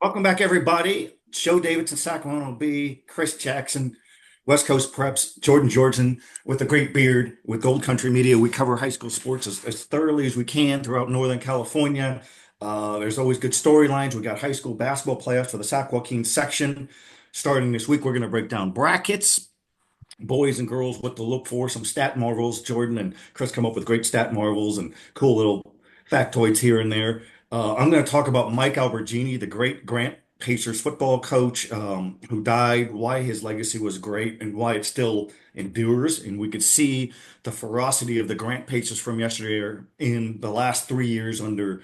Welcome back, everybody. Joe Davidson, Sacramento Bee, Chris Jackson, West Coast Preps, Georgeson with a great beard with Gold Country Media. We cover high school sports as thoroughly as we can throughout Northern California. There's always good storylines. We got high school basketball playoffs for the Sac-Joaquin section. Starting this week, we're going to break down brackets, boys and girls, what to look for, some stat marvels. Jordan and Chris come up with great stat marvels and cool little factoids here and there. I'm going to talk about Mike Alberghini, the great Grant Pacers football coach, who died, why his legacy was great, and why it still endures. And we could see the ferocity of the Grant Pacers from yesterday in the last 3 years under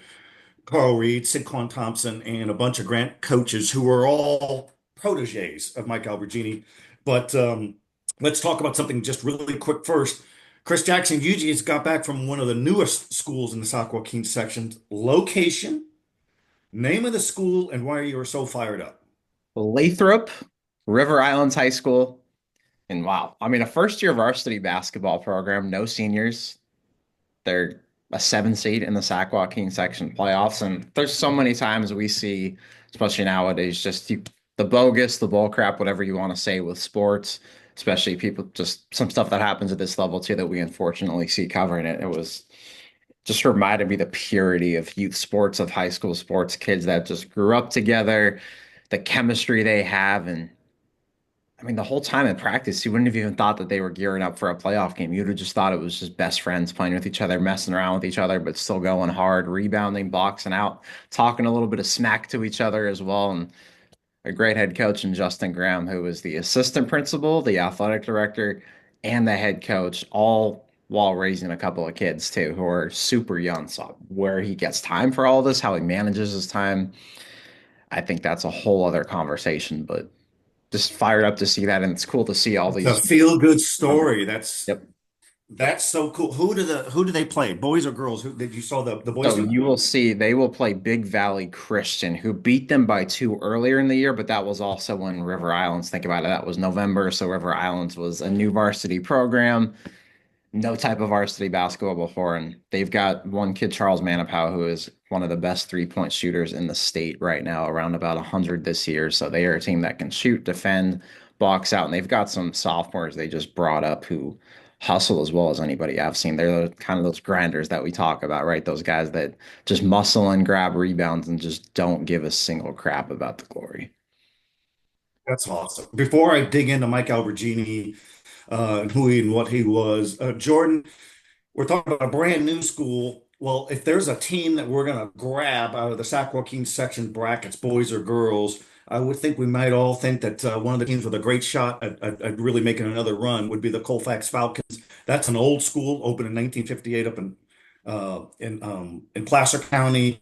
Carl Reed, Sidquan Thompson, and a bunch of Grant coaches who were all proteges of Mike Alberghini. But let's talk about something just really quick first. Chris Jackson, you just got back from one of the newest schools in the Sac-Joaquin section. Location, name of the school, and why you were so fired up. Lathrop, River Islands High School. And wow, I mean, a first year varsity basketball program, no seniors. They're a 7 seed in the Sac-Joaquin section playoffs. And there's so many times we see, especially nowadays, the bogus, the bull crap, whatever you want to say with sports, especially people, just some stuff that happens at this level too that we unfortunately see covering it. It was just reminded me the purity of youth sports, of high school sports, kids that just grew up together, the chemistry they have. And I mean, the whole time in practice, you wouldn't have even thought that they were gearing up for a playoff game. You'd have just thought it was just best friends playing with each other, messing around with each other, but still going hard, rebounding, boxing out, talking a little bit of smack to each other as well. And a great head coach in Justin Graham, who was the assistant principal, the athletic director, and the head coach, all while raising a couple of kids too, who are super young. So where he gets time for all this, how he manages his time, I think that's a whole other conversation. But just fired up to see that, and it's cool to see all It's a these. feel-good story. That's Yep. that's so cool. Who do they play? Boys or girls? Who did you saw the boys So team? you will see they will play Big Valley Christian, who beat them by two earlier in the year, but that was also when River Islands, think about it, that was November. So River Islands was a new varsity program, no type of varsity basketball before. And they've got one kid, Charles Manipow, who is one of the best 3-point shooters in the state right now, around about 100 this year. So they are a team that can shoot, defend, box out. And they've got some sophomores they just brought up who hustle as well as anybody I've seen. They're kind of those grinders that we talk about, right? Those guys that just muscle and grab rebounds and just don't give a single crap about the glory. That's awesome. Before I dig into Mike Alberghini, and who he and what he was, Jordan, we're talking about a brand new school. Well, if there's a team that we're going to grab out of the Sac-Joaquin section brackets, boys or girls, I would think we might all think that one of the teams with a great shot at really making another run would be the Colfax Falcons. That's an old school, opened in 1958 up in Placer County.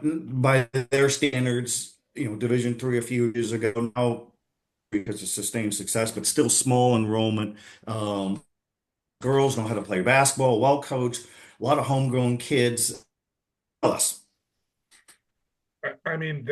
By their standards, Division III a few years ago. Now because of sustained success, but still small enrollment. Girls know how to play basketball, well coached, a lot of homegrown kids. Us. I mean,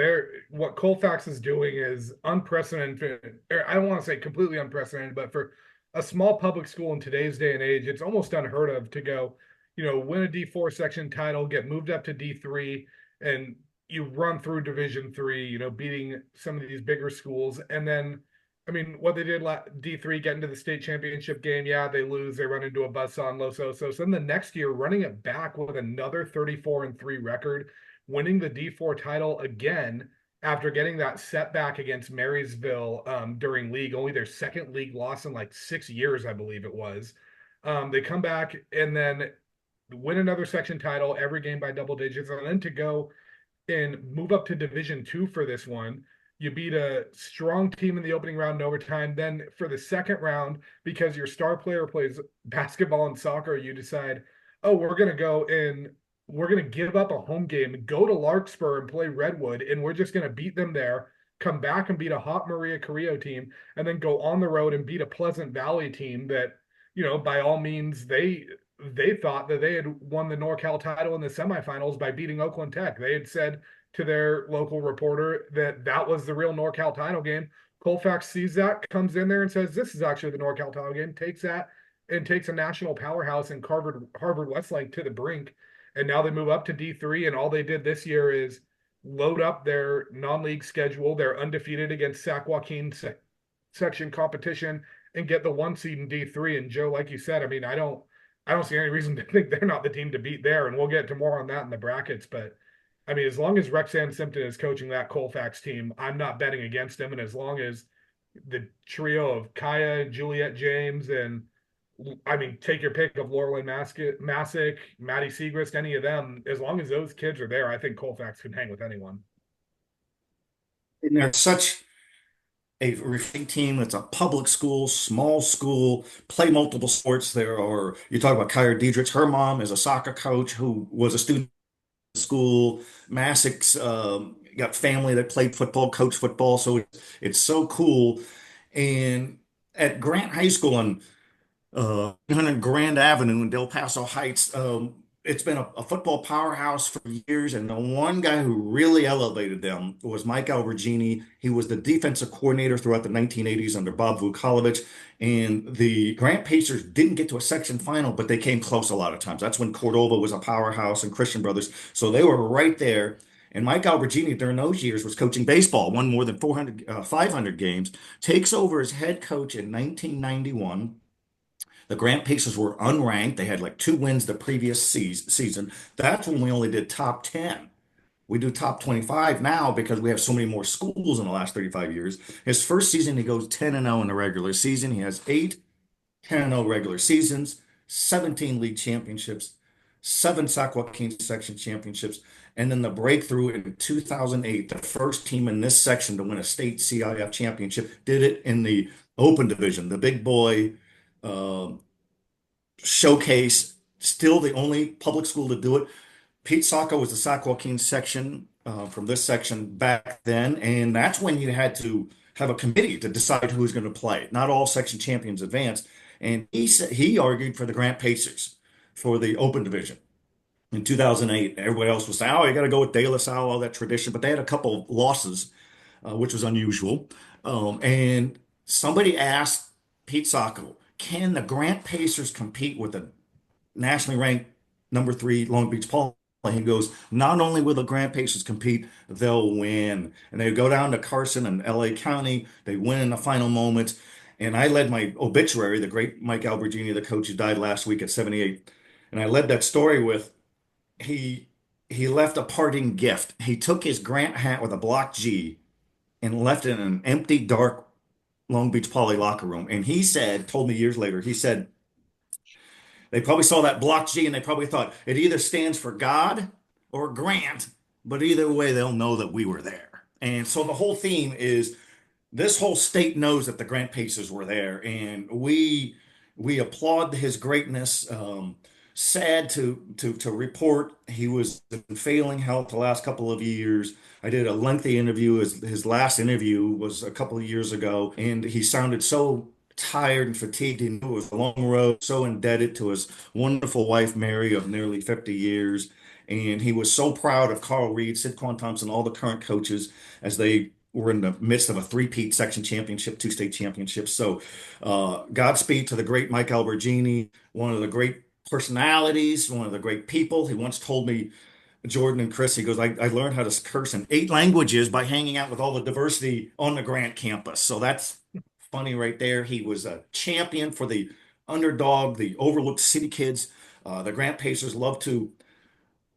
what Colfax is doing is unprecedented. I don't want to say completely unprecedented, but for a small public school in today's day and age, it's almost unheard of to go, win a D4 section title, get moved up to D3, and you run through Division III, beating some of these bigger schools. And then, I mean, what they did D3, get into the state championship game. Yeah, they lose. They run into a buzzsaw in Los Osos. Then the next year, running it back with another 34-3 record, winning the D4 title again after getting that setback against Marysville during league, only their second league loss in like 6 years, I believe it was. They come back and then win another section title, every game by double digits, and then to go and move up to Division II for this one. You beat a strong team in the opening round in overtime. Then for the second round, because your star player plays basketball and soccer, you decide, oh, we're going to go and we're going to give up a home game, go to Larkspur and play Redwood, and we're just going to beat them there, come back and beat a hot Maria Carrillo team, and then go on the road and beat a Pleasant Valley team that, by all means, they thought that they had won the NorCal title in the semifinals by beating Oakland Tech. They had said to their local reporter that that was the real NorCal title game. Colfax sees that, comes in there and says, this is actually the NorCal title game, takes that and takes a national powerhouse in Harvard Westlake to the brink. And now they move up to D3, and all they did this year is load up their non-league schedule. They're undefeated against Sac-Joaquin Section competition and get the 1 seed in D3. And Joe, like you said, I mean, I don't see any reason to think they're not the team to beat there. And we'll get to more on that in the brackets. But I mean, as long as Rexanne Simpson is coaching that Colfax team, I'm not betting against him. And as long as the trio of Kaya, Juliet James, and I mean, take your pick of Lorelei Masick, Maddie Segrist, any of them, as long as those kids are there, I think Colfax can hang with anyone. And they're such a reflecting team. It's a public school, small school, play multiple sports. There are, you talk about Kyra Diedrich, her mom is a soccer coach who was a student at school. Masick's got family that played football, coached football. So it's so cool. And at Grant High School on 100 Grand Avenue in Del Paso Heights. It's been a football powerhouse for years, and the one guy who really elevated them was Mike Alberghini. He was the defensive coordinator throughout the 1980s under Bob Vukolovich, and the Grant Pacers didn't get to a section final, but they came close a lot of times. That's when Cordova was a powerhouse and Christian Brothers, so they were right there. And Mike Alberghini during those years was coaching baseball, won more than 500 games, takes over as head coach in 1991. The Grant Pacers were unranked. They had like 2 wins the previous season. That's when we only did top 10. We do top 25 now because we have so many more schools in the last 35 years. His first season, he goes 10-0 in the regular season. He has 8 10-0 regular seasons, 17 league championships, 7 Sac-Joaquin Section championships, and then the breakthrough in 2008, the first team in this section to win a state CIF championship, did it in the open division, the big boy uh, showcase, still the only public school to do it. Pete Sacco was the Sac-Joaquin section from this section back then, and that's when you had to have a committee to decide who was going to play. Not all section champions advanced, and he argued for the Grant Pacers for the open division in 2008. Everybody else was saying, "Oh, you got to go with De La Salle, all that tradition," but they had a couple of losses, which was unusual. And somebody asked Pete Sacco, "Can the Grant Pacers compete with the nationally ranked #3 Long Beach Paul?" And he goes, "Not only will the Grant Pacers compete, they'll win." And they go down to Carson and LA County. They win in the final moments. And I led my obituary, the great Mike Alberghini, the coach who died last week at 78. And I led that story with he he left a parting gift. He took his Grant hat with a block G and left it in an empty, dark Long Beach Poly locker room. And he said, told me years later, he said, they probably saw that block G and they probably thought it either stands for God or Grant, but either way, they'll know that we were there. And so the whole theme is this whole state knows that the Grant Pacers were there, and we applaud his greatness. Sad to report he was in failing health the last couple of years. I did a lengthy interview. His last interview was a couple of years ago, and he sounded so tired and fatigued. He knew it was a long road, so indebted to his wonderful wife, Mary, of nearly 50 years. And he was so proud of Carl Reed, Sid Quan Thompson, all the current coaches as they were in the midst of a three-peat section championship, 2 state championships. So, Godspeed to the great Mike Alberghini, one of the great personalities, one of the great people. He once told me, Jordan and Chris, he goes, I learned how to curse in 8 languages by hanging out with all the diversity on the Grant campus. So that's funny right there. He was a champion for the underdog, the overlooked city kids. The Grant Pacers love to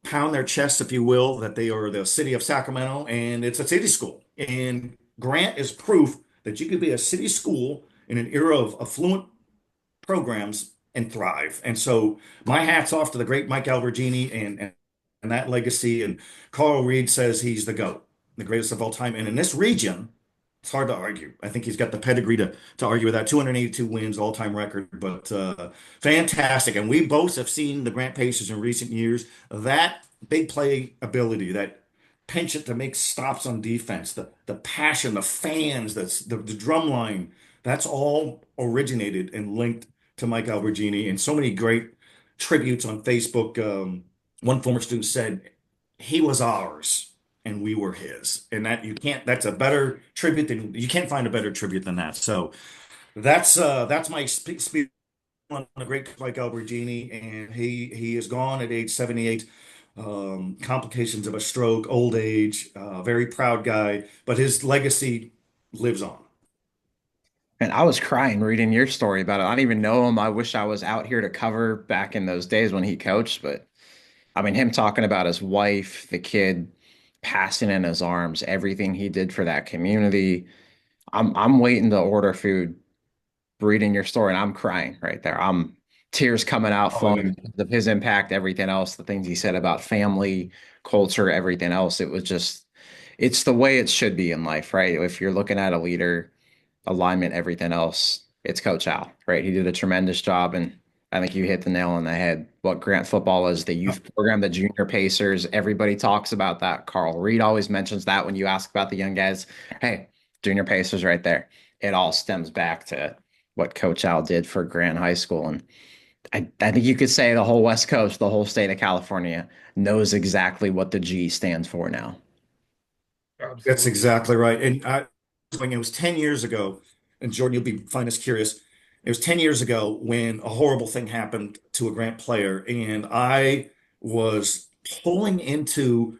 pound their chests, if you will, that they are the city of Sacramento and it's a city school. And Grant is proof that you could be a city school in an era of affluent programs and thrive. And so my hat's off to the great Mike Alberghini and that legacy. And Carl Reed says he's the GOAT, the greatest of all time. And in this region, it's hard to argue. I think he's got the pedigree to argue with that. 282 wins, all-time record, but fantastic. And we both have seen the Grant Pacers in recent years. That big play ability, that penchant to make stops on defense, the passion, the fans, the drum line, that's all originated and linked to Mike Alberghini. And so many great tributes on Facebook. One former student said, he was ours and we were his. And that that's a better tribute than you can't find a better tribute than that. So that's my speech on the great Mike Alberghini, and he is gone at age 78. complications of a stroke, old age, very proud guy, but his legacy lives on. And I was crying reading your story about it. I don't even know him. I wish I was out here to cover back in those days when he coached. But I mean, him talking about his wife, the kid passing in his arms, everything he did for that community. I'm waiting to order food, reading your story, and I'm crying right there. I'm tears coming out, Oh, flowing because of his impact, everything else, the things he said about family, culture, everything else. It was just, it's the way it should be in life, right? If you're looking at a leader, alignment, everything else, it's Coach Al, right? He did a tremendous job, and I think you hit the nail on the head. What Grant football is, the youth program, the junior pacers, everybody talks about that. Carl Reed always mentions that when you ask about the young guys. Hey, junior pacers right there. It all stems back to what Coach Al did for Grant High School. And I think you could say the whole West Coast, the whole state of California knows exactly what the G stands for now. that's Absolutely. exactly right. And it was 10 years ago, and Jordan, find this curious. It was 10 years ago when a horrible thing happened to a Grant player, and I was pulling into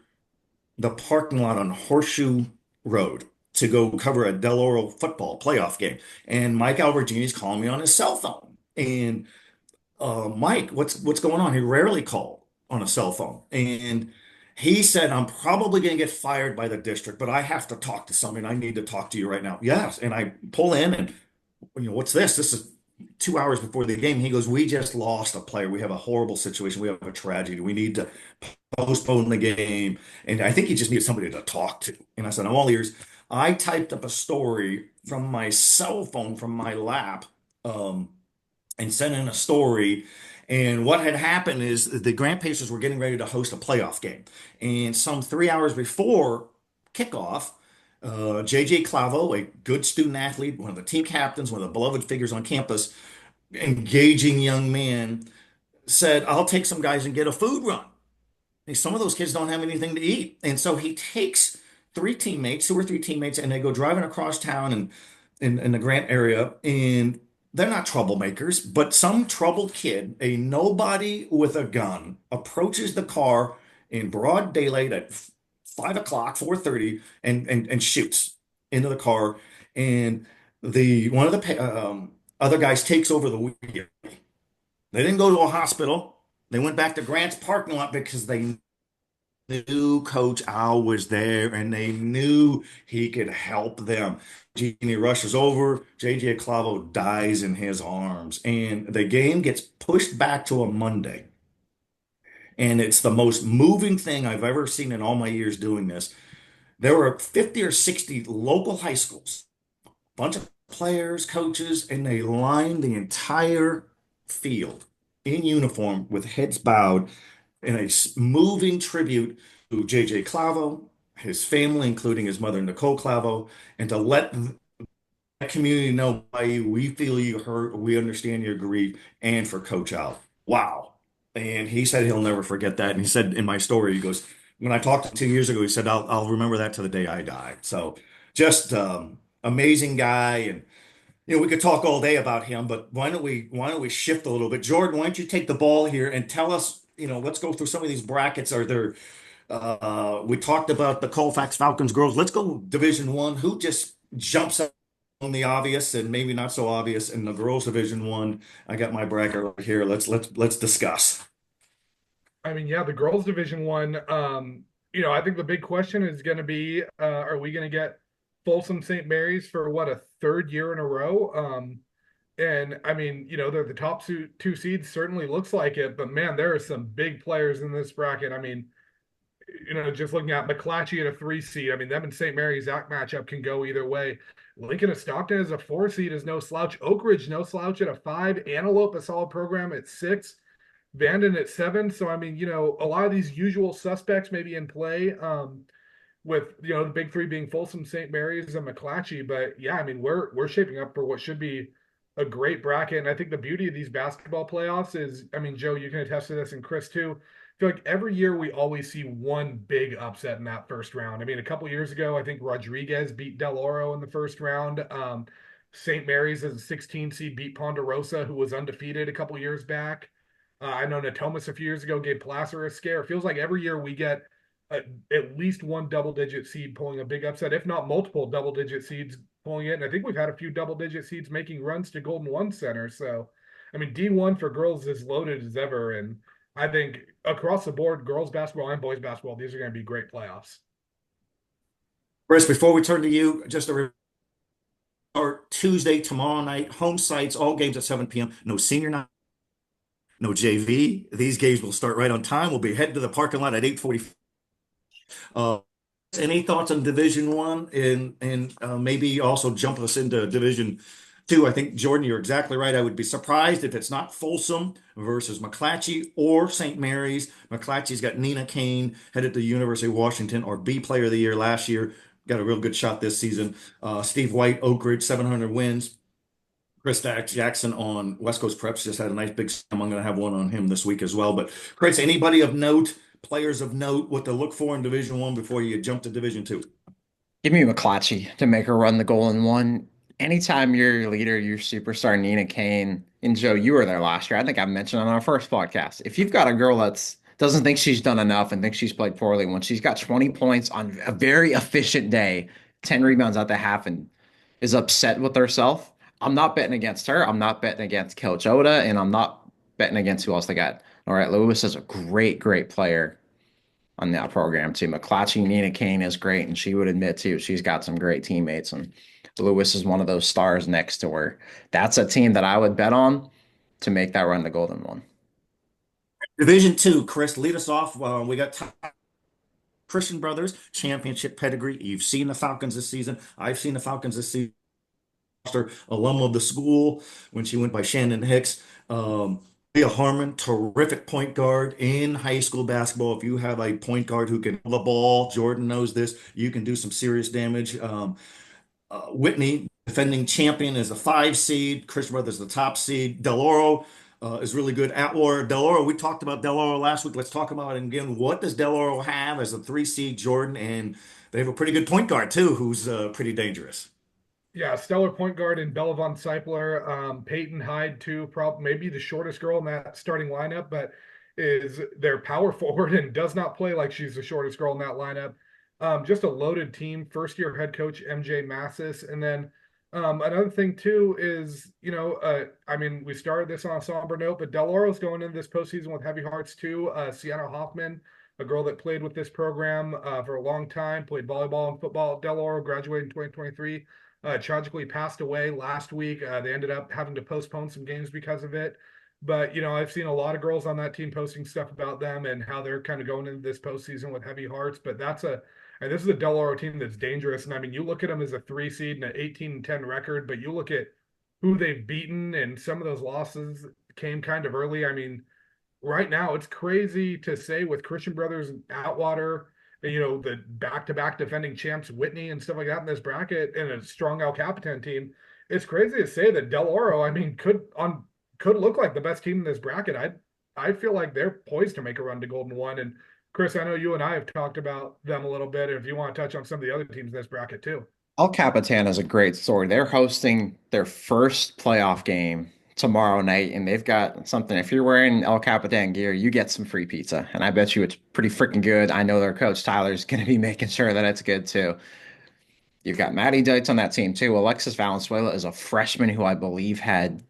the parking lot on Horseshoe Road to go cover a Del Oro football playoff game. And Mike Alberghini's calling me on his cell phone. And Mike, what's going on? He rarely called on a cell phone. And he said, I'm probably going to get fired by the district, but I have to talk to somebody. I need to talk to you right now. Yes. And I pull in and, what's this? This is 2 hours before the game. He goes, we just lost a player. We have a horrible situation. We have a tragedy. We need to postpone the game. And I think he just needed somebody to talk to. And I said, I'm all ears. I typed up a story from my cell phone, from my lap. And sent in a story. And what had happened is the Grant Pacers were getting ready to host a playoff game. And some 3 hours before kickoff, JJ Clavo, a good student athlete, one of the team captains, one of the beloved figures on campus, engaging young man, said, I'll take some guys and get a food run. And some of those kids don't have anything to eat. And so he takes two or three teammates, and they go driving across town and in the Grant area. And they're not troublemakers, but some troubled kid, a nobody with a gun, approaches the car in broad daylight at 5 o'clock, 4:30, and shoots into the car. And the one of the other guys takes over the wheel. They didn't go to a hospital. They went back to Grant's parking lot because they knew Coach Al was there and they knew he could help them. Genie rushes over. JJ Clavo dies in his arms, and the game gets pushed back to a Monday. And it's the most moving thing I've ever seen in all my years doing this. There were 50 or 60 local high schools, bunch of players, coaches, and they lined the entire field in uniform with heads bowed in a moving tribute to JJ Clavo, his family, including his mother, Nicole Clavo, and to let that community know why we feel you hurt, we understand your grief, and for Coach Al. Wow. And he said he'll never forget that. And he said in my story, he goes, when I talked to him 2 years ago, he said, I'll remember that to the day I die. So just amazing guy. And we could talk all day about him, but why don't we shift a little bit? Jordan, why don't you take the ball here and tell us, let's go through some of these brackets. Are there we talked about the Colfax Falcons girls. Let's go Division One. Who just jumps up on the obvious and maybe not so obvious in the girls Division One? I got my bracket right here. Let's discuss. I mean, yeah, the girls division one, I think the big question is going to be, are we going to get Folsom St. Mary's for what, a third year in a row? And I mean, they're the top two seeds, certainly looks like it, but man, there are some big players in this bracket. I mean, just looking at McClatchy at a 3 seed, I mean, them and St. Mary's, that matchup can go either way. Lincoln of Stockton as a 4 seed is no slouch. Oak Ridge, no slouch at a 5. Antelope, a solid program at 6. Vanden at 7. So, I mean, a lot of these usual suspects may be in play, with, the big three being Folsom, St. Mary's, and McClatchy. But yeah, I mean, we're shaping up for what should be a great bracket. And I think the beauty of these basketball playoffs is, I mean, Joe, you can attest to this, and Chris too. I feel like every year we always see one big upset in that first round. I mean, a couple years ago, I think Rodriguez beat Del Oro in the first round. St. Mary's as a 16 seed beat Ponderosa, who was undefeated a couple years back. I know Natomas a few years ago gave Placer a scare. It feels like every year we get at least one double-digit seed pulling a big upset, if not multiple double-digit seeds pulling it. And I think we've had a few double-digit seeds making runs to Golden One Center. So, I mean, D1 for girls is loaded as ever. And I think across the board, girls basketball and boys basketball, these are going to be great playoffs. Chris, before we turn to you, just a start Tuesday, tomorrow night, home sites, all games at 7 p.m. No senior night, no JV. These games will start right on time. We'll be heading to the parking lot at 8:40. Uh, any thoughts on Division One and maybe also jump us into Division Two? I think Jordan, you're exactly right. I would be surprised if it's not Folsom versus McClatchy or St. Mary's. McClatchy's got Nina Kane headed to the University of Washington, or B Player of the Year last year. Got a real good shot this season. Steve White, Oak Ridge, 700 wins. Chris Jackson on West Coast Preps just had a nice big slam. I'm going to have one on him this week as well. But Chris, anybody of note, players of note, what to look for in Division One before you jump to Division Two? Give me McClatchy to make her run the goal in one. Anytime your leader, your superstar Nina Kane, and Joe, you were there last year. I think I mentioned on our first podcast. If you've got a girl that's doesn't think she's done enough and thinks she's played poorly, when she's got 20 points on a very efficient day, 10 rebounds at the half, and is upset with herself, I'm not betting against her. I'm not betting against Coach Oda, and I'm not betting against who else they got. All right, Lewis is a great, great player on that program too. McClatchy, Nina Kane is great, and she would admit too she's got some great teammates. And Lewis is one of those stars next to her. That's a team that I would bet on to make that run the Golden One. Division Two, Chris, lead us off. We got Christian Brothers championship pedigree. You've seen the Falcons this season. I've seen the Falcons this season. Alum of the school when she went by Shannon Hicks. Leah Harmon, terrific point guard in high school basketball. If you have a point guard who can hold the ball, Jordan knows this, you can do some serious damage. Whitney, defending champion, is a 5 seed. Christian Brothers, the top seed. Del Oro is really good. Atwater, Del Oro, we talked about Del Oro last week. Let's talk about it again. What does Del Oro have as a 3 seed, Jordan? And they have a pretty good point guard, too, who's pretty dangerous. Yeah, stellar point guard in Bella Von Seipler. Peyton Hyde, too, probably maybe the shortest girl in that starting lineup, but is their power forward and does not play like she's the shortest girl in that lineup. Just a loaded team. First year head coach MJ Massis. And then another thing, too, is, I mean, we started this on a somber note, but Del Oro's going into this postseason with heavy hearts, too. Sienna Hoffman, a girl that played with this program for a long time, played volleyball and football at Del Oro, graduated in 2023. Tragically passed away last week. They ended up having to postpone some games because of it. But, I've seen a lot of girls on that team posting stuff about them and how they're kind of going into this postseason with heavy hearts. But and this is a Del Oro team that's dangerous. And I mean, you look at them as a 3 seed and an 18-10 record, but you look at who they've beaten, and some of those losses came kind of early. I mean, right now it's crazy to say with Christian Brothers and Atwater, the back-to-back defending champs, Whitney and stuff like that in this bracket, and a strong El Capitan team. It's crazy to say that Del Oro, I mean, could look like the best team in this bracket. I feel like they're poised to make a run to Golden One. And Chris, I know you and I have talked about them a little bit. If you want to touch on some of the other teams in this bracket too. El Capitan is a great story. They're hosting their first playoff game tomorrow night, and they've got something. If you're wearing El Capitan gear, you get some free pizza, and I bet you it's pretty freaking good. I know their coach Tyler's going to be making sure that it's good too. You've got Maddie Dietz on that team too. Alexis Valenzuela is a freshman who I believe had,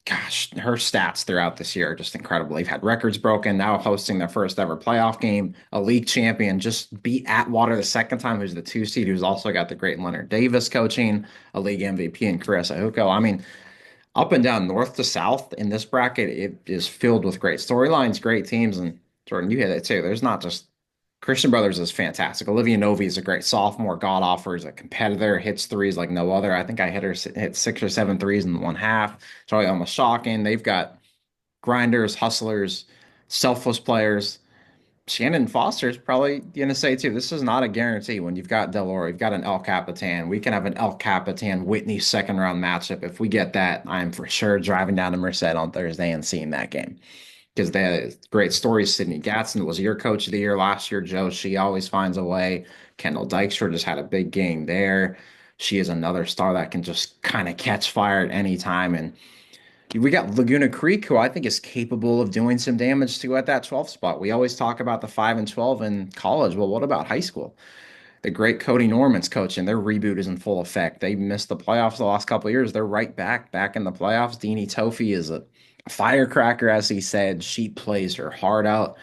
gosh, her stats throughout this year are just incredible. They've had records broken, now hosting their first ever playoff game, a league champion, just beat Atwater the second time, who's the 2 seed, who's also got the great Leonard Davis coaching, a league MVP in Carissa Huko. I mean, up and down, north to south in this bracket, it is filled with great storylines, great teams. And Jordan, you hit it too. There's not just Christian Brothers is fantastic. Olivia Novi is a great sophomore. God offers a competitor, hits threes like no other. I think I hit 6 or 7 threes in one half. It's really almost shocking. They've got grinders, hustlers, selfless players. Shannon Foster's probably going to say too, this is not a guarantee when you've got Del Oro, you've got an El Capitan. We can have an El Capitan Whitney second round matchup. If we get that, I'm for sure driving down to Merced on Thursday and seeing that game. Because they had great stories. Sydney Gatson was your coach of the year last year. Joe, she always finds a way. Kendall Dykstra just had a big game there. She is another star that can just kind of catch fire at any time. And We got Laguna Creek, who I think is capable of doing some damage to at that 12th spot. We always talk about the 5 and 12 in college. Well, what about high school? The great Cody Norman's coaching. Their reboot is in full effect. They missed the playoffs the last couple of years. They're right back in the playoffs. Deanie Tofi is a firecracker, as he said. She plays her heart out.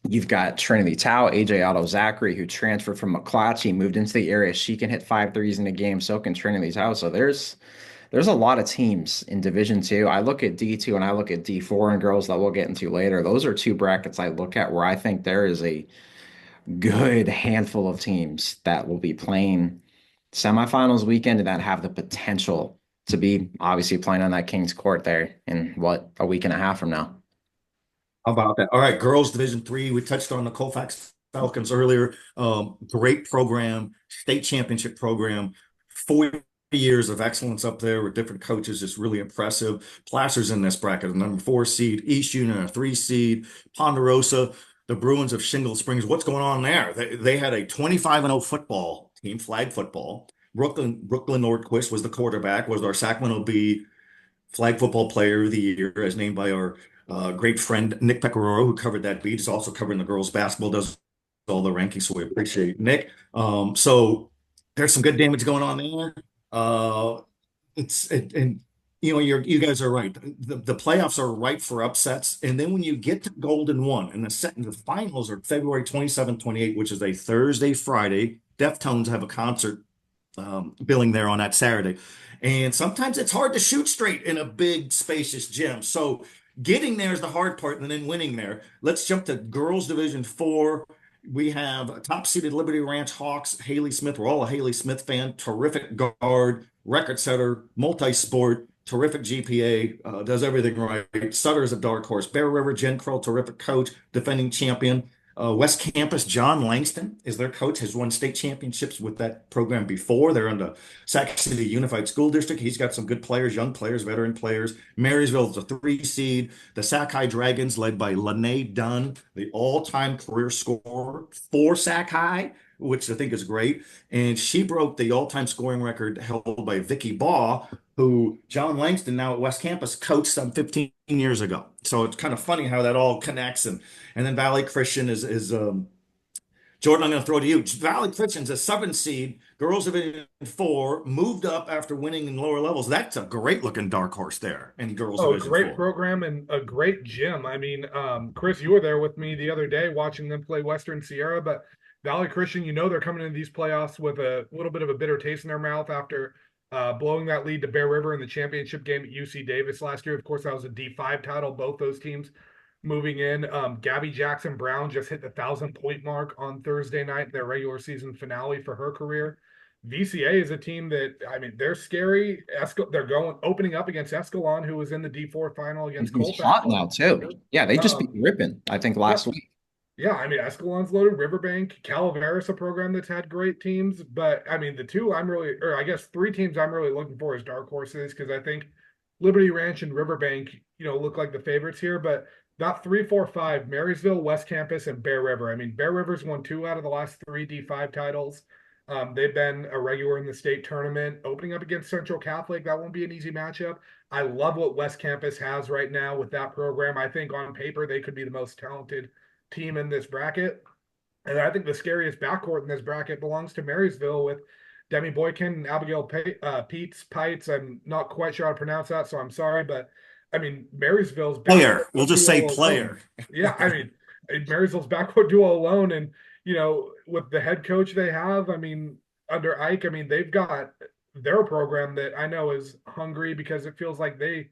You've got Trinity Tao, AJ Otto Zachary, who transferred from McClatchy, moved into the area. She can hit 5 threes in a game. So can Trinity Tao. So there's a lot of teams in Division Two. I look at D2 and I look at D4 and girls that we'll get into later. Those are two brackets I look at where I think there is a good handful of teams that will be playing semifinals weekend and that have the potential to be obviously playing on that King's Court there in a week and a half from now. How about that? All right, girls Division Three. We touched on the Colfax Falcons earlier. Great program, state championship program. 4 years of excellence up there with different coaches, just really impressive. Placer's in this bracket, a number 4 seed. East Union, a 3 seed. Ponderosa, the Bruins of Shingle Springs. What's going on there? They had a 25-0 football team, flag football. Brooklyn Nordquist was the quarterback, was our Sacramento Bee flag football player of the year, as named by our great friend Nick Pecoraro, who covered that beat. He's also covering the girls basketball, does all the rankings, so we appreciate Nick. So there's some good damage going on there. And you guys are right. The playoffs are ripe for upsets, and then when you get to Golden One, and the finals are February 27, 28, which is a Thursday, Friday. Deftones have a concert billing there on that Saturday. And sometimes it's hard to shoot straight in a big, spacious gym. So getting there is the hard part, and then winning there. Let's jump to girls Division 4. We have top-seeded Liberty Ranch Hawks, Haley Smith. We're all a Haley Smith fan. Terrific guard, record setter, multi-sport, terrific GPA, does everything right. Sutter is a dark horse. Bear River, Jen Kroll, terrific coach, defending champion. West Campus, John Langston is their coach, has won state championships with that program before. They're in the Sac City Unified School District. He's got some good players, young players, veteran players. Marysville is a 3 seed. The Sac High Dragons, led by Lene Dunn, the all-time career scorer for Sac High, which I think is great. And she broke the all-time scoring record held by Vicky Baugh, who John Langston, now at West Campus, coached some 15 years ago. So it's kind of funny how that all connects. And then Valley Christian is Jordan, I'm going to throw to you. Valley Christian's a 7 seed. Girls Division 4 moved up after winning in lower levels. That's a great looking dark horse there in girls Division 4. Great program and a great gym. I mean, Chris, you were there with me the other day watching them play Western Sierra, but Valley Christian, they're coming into these playoffs with a little bit of a bitter taste in their mouth after blowing that lead to Bear River in the championship game at UC Davis last year. Of course, that was a D5 title, both those teams moving in. Gabby Jackson Brown just hit the 1,000-point mark on Thursday night, their regular season finale for her career. VCA is a team that, I mean, they're scary. They're opening up against Escalon, who was in the D4 final against Colfax. Hot now too. Yeah, they just beat Ripon, I think, last week. Yeah, I mean, Escalon's loaded. Riverbank, Calaveras, a program that's had great teams. But, I mean, three teams I'm really looking for as dark horses, because I think Liberty Ranch and Riverbank, look like the favorites here. But that 3, 4, 5, Marysville, West Campus, and Bear River. I mean, Bear River's won 2 out of the last 3 D5 titles. They've been a regular in the state tournament. Opening up against Central Catholic, that won't be an easy matchup. I love what West Campus has right now with that program. I think on paper they could be the most talented team in this bracket. And I think the scariest backcourt in this bracket belongs to Marysville with Demi Boykin and Abigail Pites. I'm not quite sure how to pronounce that, so I'm sorry. But, I mean, Marysville's player. We'll just say player. Yeah, I mean, Marysville's backcourt duo alone. And, with the head coach they have, I mean, under Ike, I mean, they've got their program that I know is hungry, because it feels like they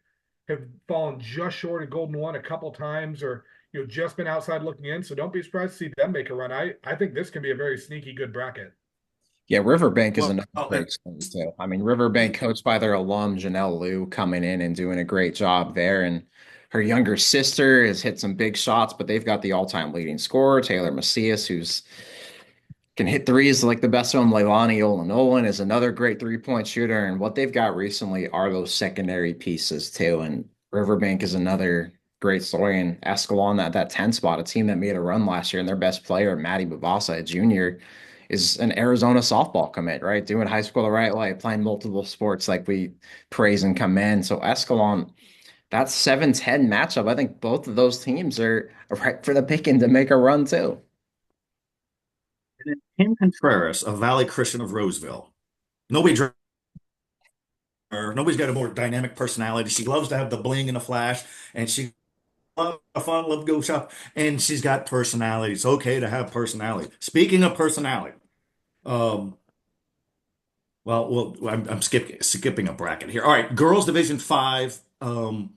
have fallen just short of Golden One a couple times, or just been outside looking in. So don't be surprised to see them make a run. I think this can be a very sneaky good bracket. Yeah, Riverbank is another great story too. I mean, Riverbank, coached by their alum Janelle Liu, coming in and doing a great job there. And her younger sister has hit some big shots, but they've got the all-time leading scorer, Taylor Macias, who's can hit threes like the best of them. Leilani Olanolan is another great three-point shooter. And what they've got recently are those secondary pieces too. And Riverbank is another great story. And Escalon, that 10 spot, a team that made a run last year, and their best player, Maddie Babasa, a junior, is an Arizona softball commit, right? Doing high school the right way, playing multiple sports like we praise and commend. So Escalon, that 7-10 matchup, I think both of those teams are right for the picking to make a run too. And then Kim Contreras of Valley Christian of Roseville. Nobody dr- nobody's got a more dynamic personality. She loves to have the bling and the flash, and she loves fun, love to go shop, and she's got personality. It's okay to have personality. Speaking of personality, um, I'm skipping a bracket here. All right, girls Division 5. I'm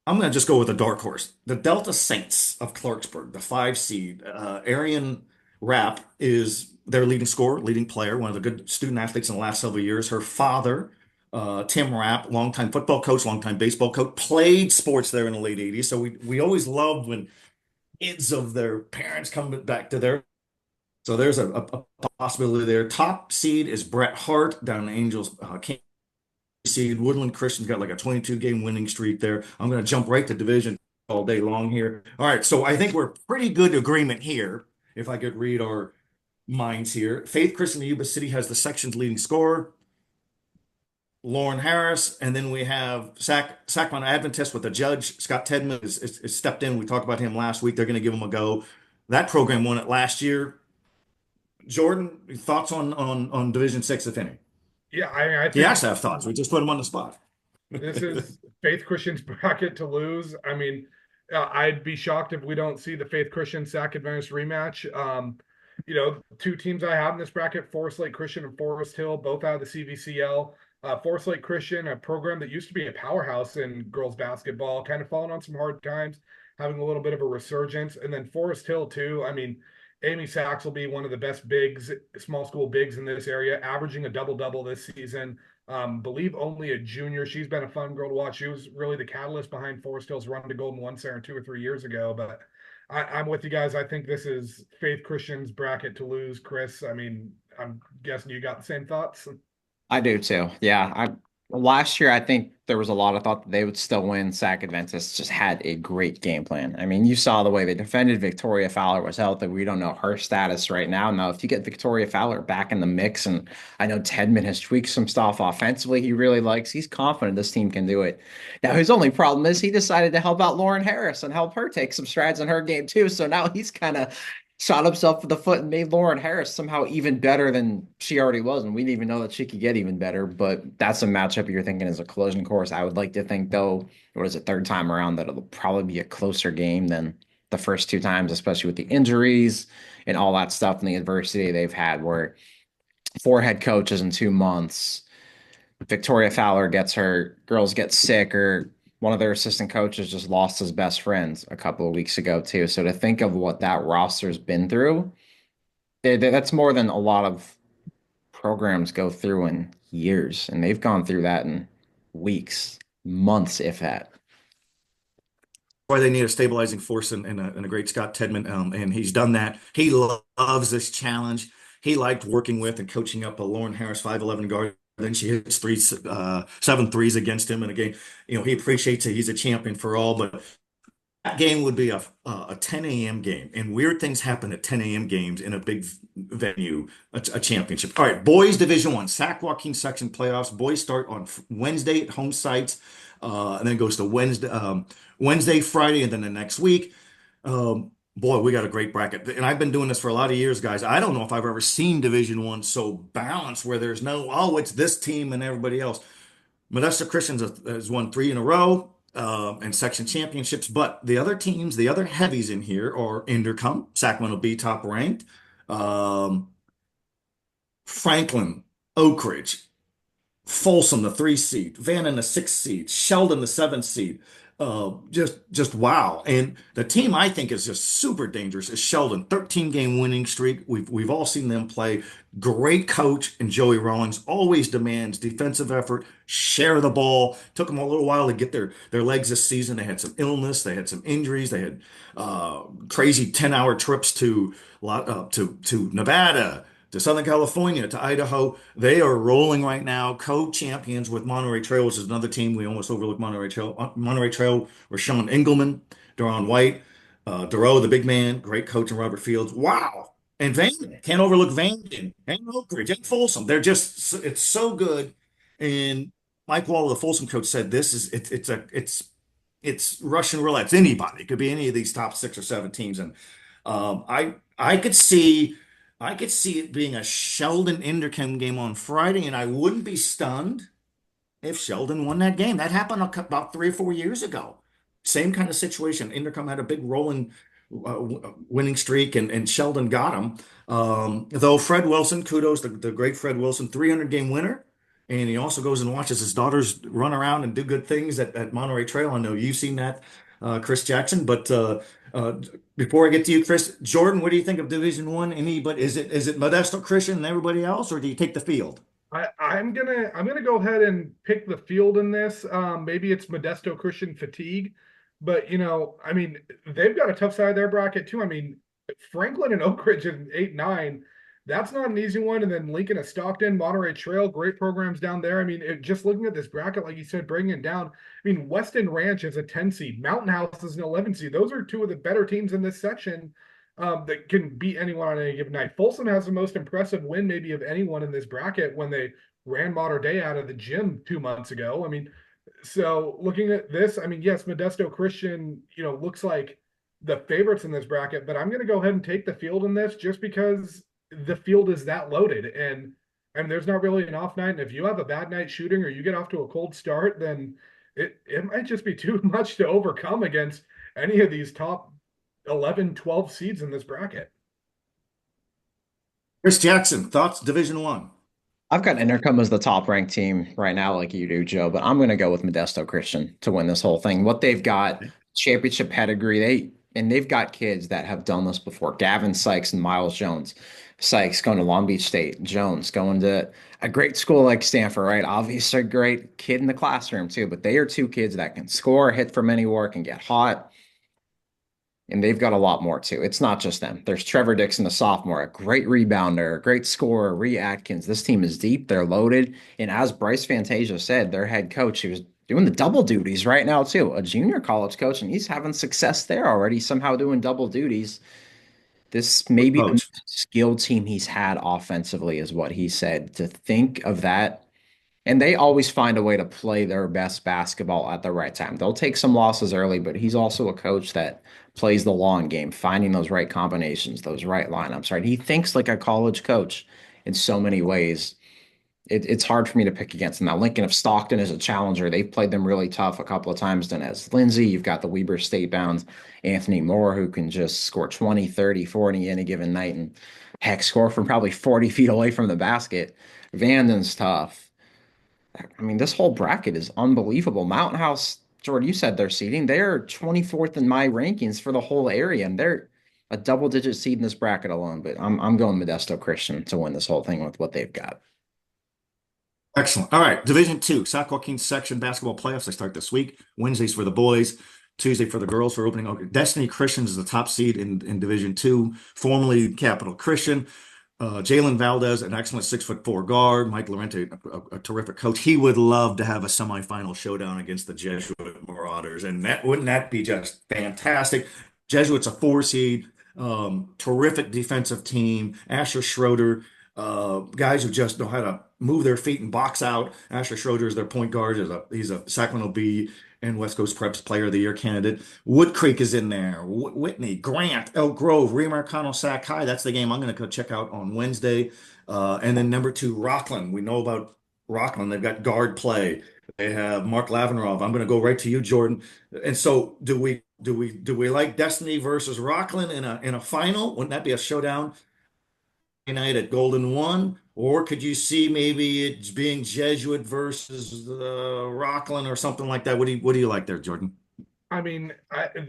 going to just go with a dark horse. The Delta Saints of Clarksburg, the 5 seed. Arian Rapp is their leading scorer, leading player, one of the good student athletes in the last several years. Her father, Tim Rapp, longtime football coach, longtime baseball coach, played sports there in the late 80s. So we always loved when kids of their parents come back to their. So there's a possibility there. Top seed is Brett Hart down in Angels, seed. Woodland Christian's got like a 22-game winning streak there. I'm going to jump right to division all day long here. All right, so I think we're pretty good agreement here. If I could read our minds here, Faith Christian of Yuba City has the section's leading scorer, Lauren Harris, and then we have Sacramento Adventist with a judge. Scott Tedman is stepped in. We talked about him last week. They're going to give him a go. That program won it last year. Jordan, thoughts on Division 6, if any? Yeah, I He think has to have thoughts. We just put him on the spot. this is Faith Christian's bracket to lose. I mean, I'd be shocked if we don't see the Faith Christian Sac Adventist rematch. Two teams I have in this bracket, Forest Lake Christian and Forest Hill, both out of the CVCL. Forest Lake Christian, a program that used to be a powerhouse in girls basketball, kind of fallen on some hard times, having a little bit of a resurgence. And then Forest Hill, too. I mean, Amy Sachs will be one of the best bigs, small school bigs in this area, averaging a double-double this season. Believe only a junior. She's been a fun girl to watch. She was really the catalyst behind Forest Hill's run to Golden One Center 2 or 3 years ago. But I'm with you guys. I think this is Faith Christian's bracket to lose. Chris, I mean, I'm guessing you got the same thoughts. I do too. Yeah. Last year I think there was a lot of thought that they would still win. Sac Adventist just had a great game plan. I mean, you saw the way they defended. Victoria Fowler was healthy. We don't know her status right now. Now, if you get Victoria Fowler back in the mix, and I know Tedman has tweaked some stuff offensively he really likes, he's confident this team can do it. Now, his only problem is he decided to help out Lauren Harris and help her take some strides in her game too. So now he's kind of shot himself in the foot and made Lauren Harris somehow even better than she already was. And we didn't even know that she could get even better. But that's a matchup you're thinking is a collision course. I would like to think, though, what is it, third time around, that it'll probably be a closer game than the first 2 times, especially with the injuries and all that stuff and the adversity they've had, where 4 head coaches in 2 months. Victoria Fowler gets hurt, girls get sick, or one of their assistant coaches just lost his best friend a couple of weeks ago too. So to think of what that roster's been through, that's more than a lot of programs go through in years, and they've gone through that in weeks, months, if that. Why they need a stabilizing force and a great Scott Tedman, and he's done that. He loves this challenge. He liked working with and coaching up a Lauren Harris 5'11" guard. Then she hits 7 threes against him in a game. He appreciates it. He's a champion for all, but that game would be a 10 a.m. game, and weird things happen at 10 a.m. games in a big venue, a championship. All right, boys Division 1, Sac-Joaquin Section playoffs. Boys start on Wednesday at home sites, and then it goes to Wednesday, Friday, and then the next week. Boy, we got a great bracket, and I've been doing this for a lot of years, guys. I don't know if I've ever seen Division 1 so balanced, where there's no, oh, it's this team and everybody else. Modesto Christians has won 3 in a row, and section championships. But the other teams, the other heavies in here are Inderkum, Sacramento Bee top ranked, um, Franklin, Oak Ridge, Folsom, the 3 seed, Vannon, the 6 seed, Sheldon, the 7 seed. Just wow. And the team I think is just super dangerous is Sheldon, 13-game winning streak. We've all seen them play. Great coach and Joey Rawlings always demands defensive effort, share the ball. Took them a little while to get their legs this season. They had some illness, they had some injuries, they had crazy 10-hour trips to Nevada, to Southern California, to Idaho. They are rolling right now, co-champions with Monterey Trail, which is another team. We almost overlooked Monterey Trail. Monterey Trail were Sean Engelman, Daron White, Duro, the big man, great coach, and Robert Fields. Wow. And Vanden, can't overlook Vanden and Oak Ridge and Folsom. It's so good. And Mike Wall, the Folsom coach, said this is it's Russian roulette. It's anybody. It could be any of these top 6 or 7 teams. And I could see it being a Sheldon Inderkim game on Friday, and I wouldn't be stunned if Sheldon won that game. That happened about 3 or 4 years ago. Same kind of situation. Inderkum had a big rolling winning streak, and Sheldon got him. Though Fred Wilson, kudos, the great Fred Wilson, 300 game winner. And he also goes and watches his daughters run around and do good things at Monterey Trail. I know you've seen that, Chris Jackson. But uh, before I get to you, Chris, Jordan, what do you think of Division One? But is it Modesto Christian and everybody else, or do you take the field? I'm gonna go ahead and pick the field in this. Maybe it's Modesto Christian fatigue, but I mean, they've got a tough side of their bracket too. I mean, Franklin and Oak Ridge in 8-9, that's not an easy one. And then Lincoln and Stockton, Monterey Trail, great programs down there. I mean, just looking at this bracket, like you said, bringing it down. I mean, Weston Ranch is a 10 seed, Mountain House is an 11 seed. Those are two of the better teams in this section that can beat anyone on any given night. Folsom has the most impressive win, maybe, of anyone in this bracket when they ran Mater Dei out of the gym 2 months ago. I mean, so looking at this, I mean, yes, Modesto Christian, looks like the favorites in this bracket, but I'm going to go ahead and take the field in this just because the field is that loaded. And I mean, there's not really an off night. And if you have a bad night shooting or you get off to a cold start, then it might just be too much to overcome against any of these top 11, 12 seeds in this bracket. Chris Jackson, thoughts, Division One? I've got Intercom as the top ranked team right now, like you do, Joe, but I'm going to go with Modesto Christian to win this whole thing. What they've got, championship pedigree, they've got kids that have done this before. Gavin Sykes and Miles Jones. Sykes going to Long Beach State, Jones going to a great school like Stanford, right? Obviously, a great kid in the classroom too, but they are two kids that can score, hit from anywhere, can get hot. And they've got a lot more too. It's not just them. There's Trevor Dixon, the sophomore, a great rebounder, a great scorer, Ree Atkins. This team is deep. They're loaded. And as Bryce Fantasia said, their head coach, he was doing the double duties right now too. A junior college coach, and he's having success there already, somehow doing double duties. This may be the Coach. most skilled team he's had offensively, is what he said. To think of that, and they always find a way to play their best basketball at the right time. They'll take some losses early, but he's also a coach that plays the long game, finding those right combinations, those right lineups, right? He thinks like a college coach in so many ways. It's hard for me to pick against them. Now, Lincoln of Stockton is a challenger. They've played them really tough a couple of times. Then as Lindsay, you've got the Weber State bound Anthony Moore, who can just score 20, 30, 40 any given night and heck, score from probably 40 feet away from the basket. Vanden's tough. I mean, this whole bracket is unbelievable. Mountain House, Jordan, you said their seeding. They're 24th in my rankings for the whole area, and they're a double-digit seed in this bracket alone. But I'm going Modesto Christian to win this whole thing with what they've got. Excellent. All right, Division Two, Sac-Joaquin Section basketball playoffs. They start this week. Wednesdays for the boys, Tuesday for the girls for opening. Okay. Destiny Christians is the top seed in Division Two, formerly Capital Christian. Jalen Valdez, an excellent 6'4" guard. Mike Lorente, a terrific coach. He would love to have a semifinal showdown against the Jesuit Marauders, and that wouldn't that be just fantastic? Jesuits a 4 seed, terrific defensive team. Asher Schroeder, guys who just know how to move their feet and box out. Asher Schroeder is their point guard. He's a Sacramento Bee and West Coast Preps Player of the Year candidate. Wood Creek is in there. Whitney, Grant, Elk Grove, Reamericano, Sac High. That's the game I'm going to go check out on Wednesday. And then number 2, Rockland. We know about Rockland. They've got guard play. They have Mark Lavinrov. I'm going to go right to you, Jordan. And so, do we like Destiny versus Rockland in a final? Wouldn't that be a showdown night at Golden One? Or could you see maybe it's being Jesuit versus Rockland or something like that? What do you like there, Jordan? I mean,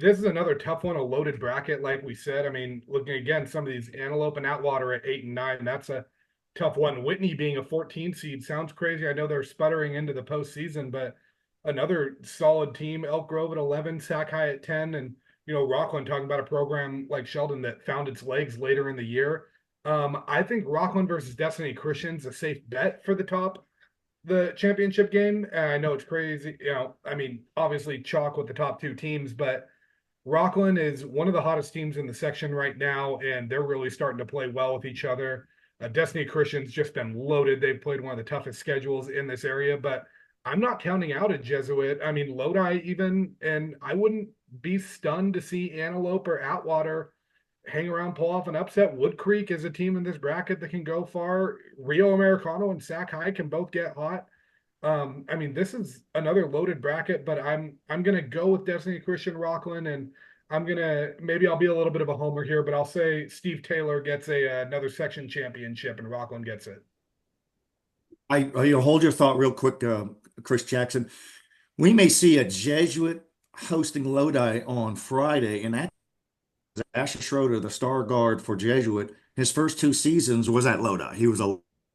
this is another tough one, a loaded bracket, like we said. I mean, looking again, some of these Antelope and Atwater at 8 and 9, that's a tough one. Whitney being a 14 seed sounds crazy. I know they're sputtering into the postseason, but another solid team. Elk Grove at 11, Sac High at 10, and Rockland, talking about a program like Sheldon that found its legs later in the year. I think Rockland versus Destiny Christian's a safe bet for the championship game. And I know it's crazy, I mean, obviously chalk with the top 2 teams, but Rockland is one of the hottest teams in the section right now, and they're really starting to play well with each other. Destiny Christian's just been loaded. They've played one of the toughest schedules in this area, but I'm not counting out a Jesuit. I mean, Lodi even, and I wouldn't be stunned to see Antelope or Atwater hang around, pull off an upset. Wood Creek is a team in this bracket that can go far. Rio Americano and Sac High can both get hot. I mean, this is another loaded bracket, but I'm gonna go with Destiny Christian Rockland, and maybe I'll be a little bit of a homer here, but I'll say Steve Taylor gets another section championship and Rockland gets it. You hold your thought real quick, Chris Jackson. We may see a Jesuit hosting Lodi on Friday, and that Asher Schroeder, the star guard for Jesuit, his first two seasons was at Lodi. He was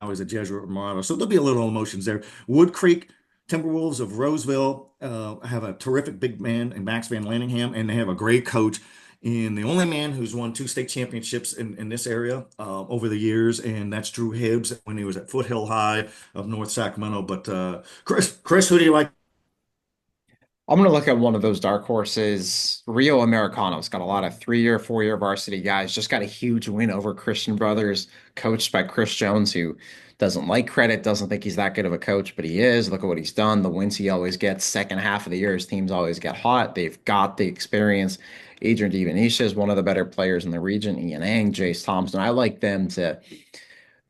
always a Jesuit Marauder. So there'll be a little emotions there. Wood Creek Timberwolves of Roseville have a terrific big man in Max Van Lanningham, and they have a great coach in the only man who's won two state championships in this area over the years, and that's Drew Hibbs when he was at Foothill High of North Sacramento. But Chris, who do you like? I'm going to look at one of those dark horses. Rio Americano's got a lot of 3-year, 4-year varsity guys. Just got a huge win over Christian Brothers, coached by Chris Jones, who doesn't like credit, doesn't think he's that good of a coach, but he is. Look at what he's done. The wins he always gets. Second half of the year, his teams always get hot. They've got the experience. Adrian DiVenisha is one of the better players in the region. Ian Ang, Jace Thompson. I like them to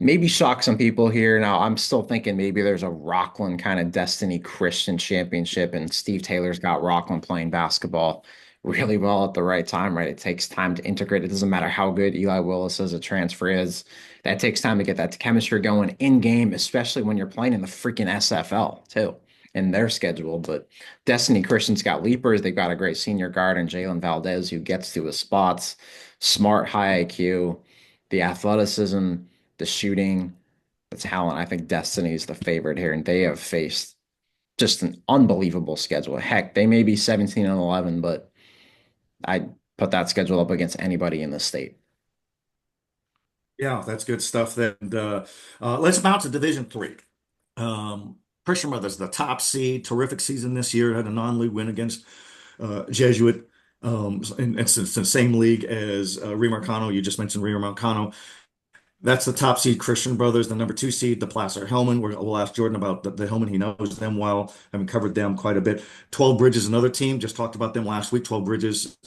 maybe shock some people here. Now, I'm still thinking maybe there's a Rockland kind of Destiny Christian championship, and Steve Taylor's got Rockland playing basketball really well at the right time, right? It takes time to integrate. It doesn't matter how good Eli Willis as a transfer is. That takes time to get that chemistry going in game, especially when you're playing in the freaking SFL too, in their schedule. But Destiny Christian's got leapers. They've got a great senior guard in Jalen Valdez who gets to his spots, smart, high IQ, the athleticism, the shooting, the talent. I think Destiny is the favorite here, and they have faced just an unbelievable schedule. Heck, they may be 17 and 11, but I put that schedule up against anybody in the state. Yeah, that's good stuff. Then let's bounce to Division Three. Christian Brothers, the top seed, terrific season this year, had a non-league win against Jesuit. And it's the same league as Rio Marcano. You just mentioned Rio Marcano. That's the top seed, Christian Brothers. The number two seed, the Placer Hellman. We'll ask Jordan about the Hellman. He knows them well, having covered them quite a bit. 12 Bridges, another team. Just talked about them last week. 12 Bridges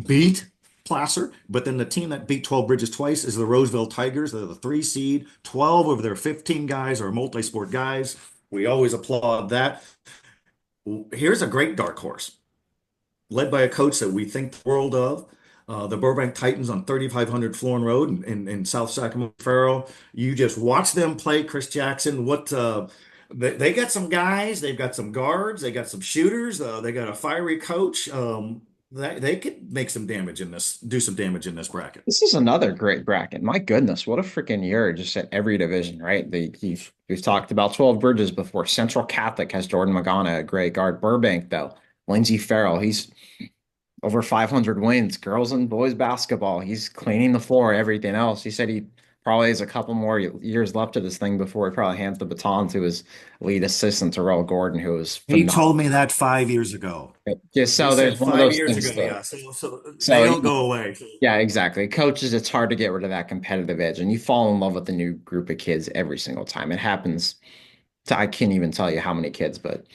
beat Placer, but then the team that beat 12 Bridges twice is the Roseville Tigers. They're the 3 seed. 12 of their 15 guys are multi-sport guys. We always applaud that. Here's a great dark horse, led by a coach that we think the world of. The Burbank Titans on 3500 Florin Road in South Sacramento. Farrell, you just watch them play. Chris Jackson, they got some guys, they've got some guards, they got some shooters, they got a fiery coach. They could make some damage in this, do some damage in this bracket. This is another great bracket. My goodness, what a freaking year just at every division, right? We've talked about 12 Bridges before. Central Catholic has Jordan Magana, a great guard. Burbank, though, Lindsey Farrell, he's over 500 wins, girls and boys basketball. He's cleaning the floor, everything else. He said he probably has a couple more years left of this thing before he probably hands the baton to his lead assistant, Terrell Gordon, who was He told me that 5 years ago. Yeah, so there's one of those things ago, yeah. So they don't go away. Yeah, exactly. Coaches, it's hard to get rid of that competitive edge, and you fall in love with a new group of kids every single time. It happens I can't even tell you how many kids, but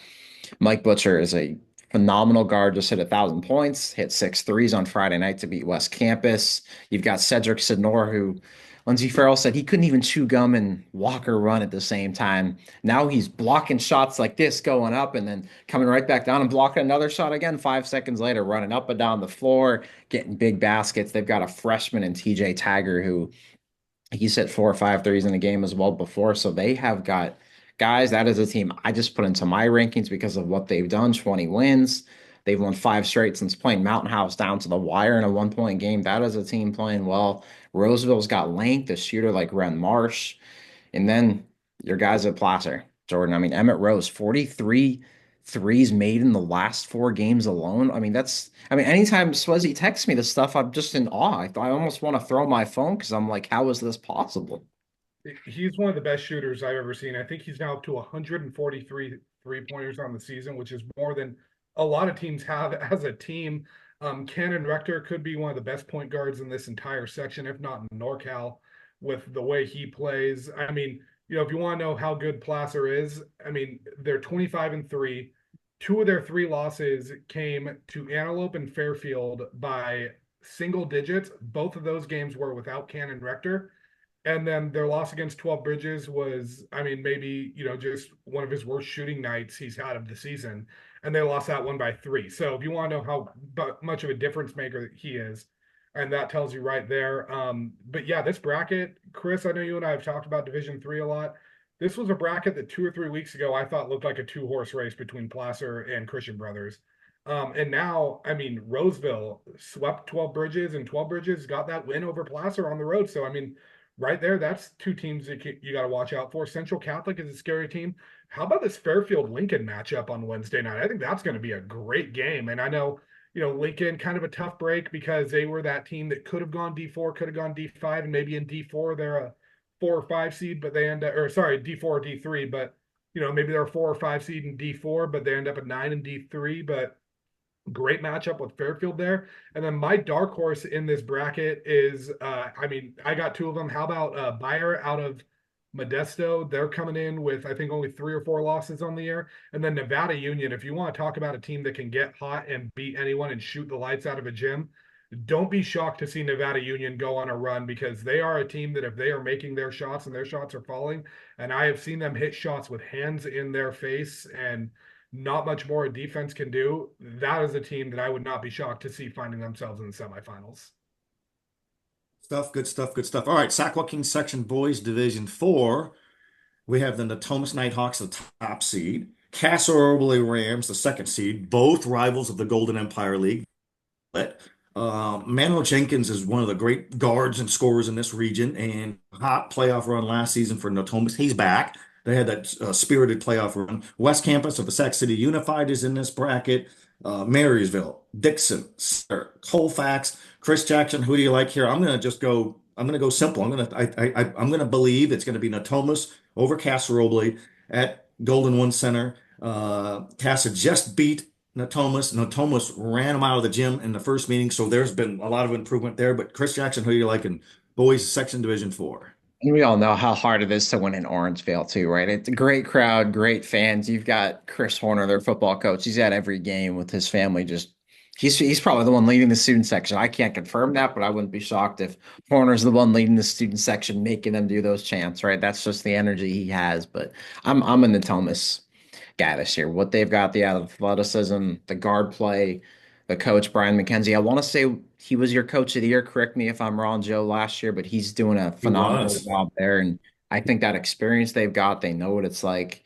Mike Butcher is a phenomenal guard, just hit 1,000 points, hit 6 threes on Friday night to beat West Campus. You've got Cedric Sidnor, who Lindsey Farrell said he couldn't even chew gum and walk or run at the same time. Now he's blocking shots like this going up and then coming right back down and blocking another shot again 5 seconds later, running up and down the floor, getting big baskets. They've got a freshman in TJ Tagger who he's hit 4 or 5 threes in the game as well before. So they have got guys. That is a team I just put into my rankings because of what they've done. 20 wins. They've won 5 straight since playing Mountain House down to the wire in a 1-point game. That is a team playing well. Roseville's got length, a shooter like Ren Marsh. And then your guys at Placer, Jordan. I mean, Emmett Rose, 43 threes made in the last 4 games alone. Anytime Swezzy texts me this stuff, I'm just in awe. I almost want to throw my phone because I'm like, how is this possible? He's one of the best shooters I've ever seen. I think he's now up to 143 three-pointers on the season, which is more than a lot of teams have as a team. Cannon Rector could be one of the best point guards in this entire section, if not in NorCal, with the way he plays. I mean, if you want to know how good Placer is, I mean, they're 25-3. Two of their three losses came to Antelope and Fairfield by single digits. Both of those games were without Cannon Rector. And then their loss against 12 Bridges was, I mean, maybe, just one of his worst shooting nights he's had of the season. And they lost that one by 3. So if you want to know how much of a difference maker he is, and that tells you right there. But yeah, this bracket, Chris, I know you and I have talked about Division III a lot. This was a bracket that 2 or 3 weeks ago I thought looked like a 2-horse race between Placer and Christian Brothers. And now, I mean, Roseville swept 12 Bridges, and 12 Bridges got that win over Placer on the road. So, I mean, right there, that's two teams that you got to watch out for. Central Catholic is a scary team. How about this Fairfield Lincoln matchup on Wednesday night? I think that's going to be a great game. And I know, Lincoln kind of a tough break because they were that team that could have gone D4, could have gone D5, and maybe in D4 they're a 4 or 5 seed, but they end up, or sorry, D4 or D3, but maybe they're a 4 or 5 seed in D4, but they end up at 9 in D3. But great matchup with Fairfield there. And then my dark horse in this bracket is, I mean, I got 2 of them. How about Bayer out of Modesto? They're coming in with, I think, only 3 or 4 losses on the year. And then Nevada Union, if you want to talk about a team that can get hot and beat anyone and shoot the lights out of a gym, don't be shocked to see Nevada Union go on a run, because they are a team that if they are making their shots and their shots are falling, and I have seen them hit shots with hands in their face and not much more a defense can do, that is a team that I would not be shocked to see finding themselves in the semifinals. Good stuff, good stuff. All right, Sac-Joaquin Section Boys Division IV. We have the Natomas Nighthawks, the top seed. Casa Roble Rams, the second seed, both rivals of the Golden Empire League. Manuel Jenkins is one of the great guards and scorers in this region, and hot playoff run last season for Natomas. He's back. They had that spirited playoff run. West Campus of the Sac City Unified is in this bracket. Marysville, Dixon, Colfax, Chris Jackson. Who do you like here? I'm going to just go. I'm going to go simple. I'm going to believe it's going to be Natomas over Casa Roble at Golden One Center. Casa just beat Natomas. Natomas ran him out of the gym in the first meeting, so there's been a lot of improvement there. But Chris Jackson, who do you like in boys section Division IV? And we all know how hard it is to win in Orangevale too, right? It's a great crowd, great fans. You've got Chris Horner, their football coach. He's at every game with his family. Just he's probably the one leading the student section. I can't confirm that, but I wouldn't be shocked if Horner's the one leading the student section, making them do those chants, right? That's just the energy he has. But I'm in the Thomas guy this year. What they've got, the athleticism, the guard play, the coach Brian McKenzie. I want to say he was your coach of the year. Correct me if I'm wrong, Joe, last year, but he's doing a phenomenal job there. And I think that experience they've got, they know what it's like.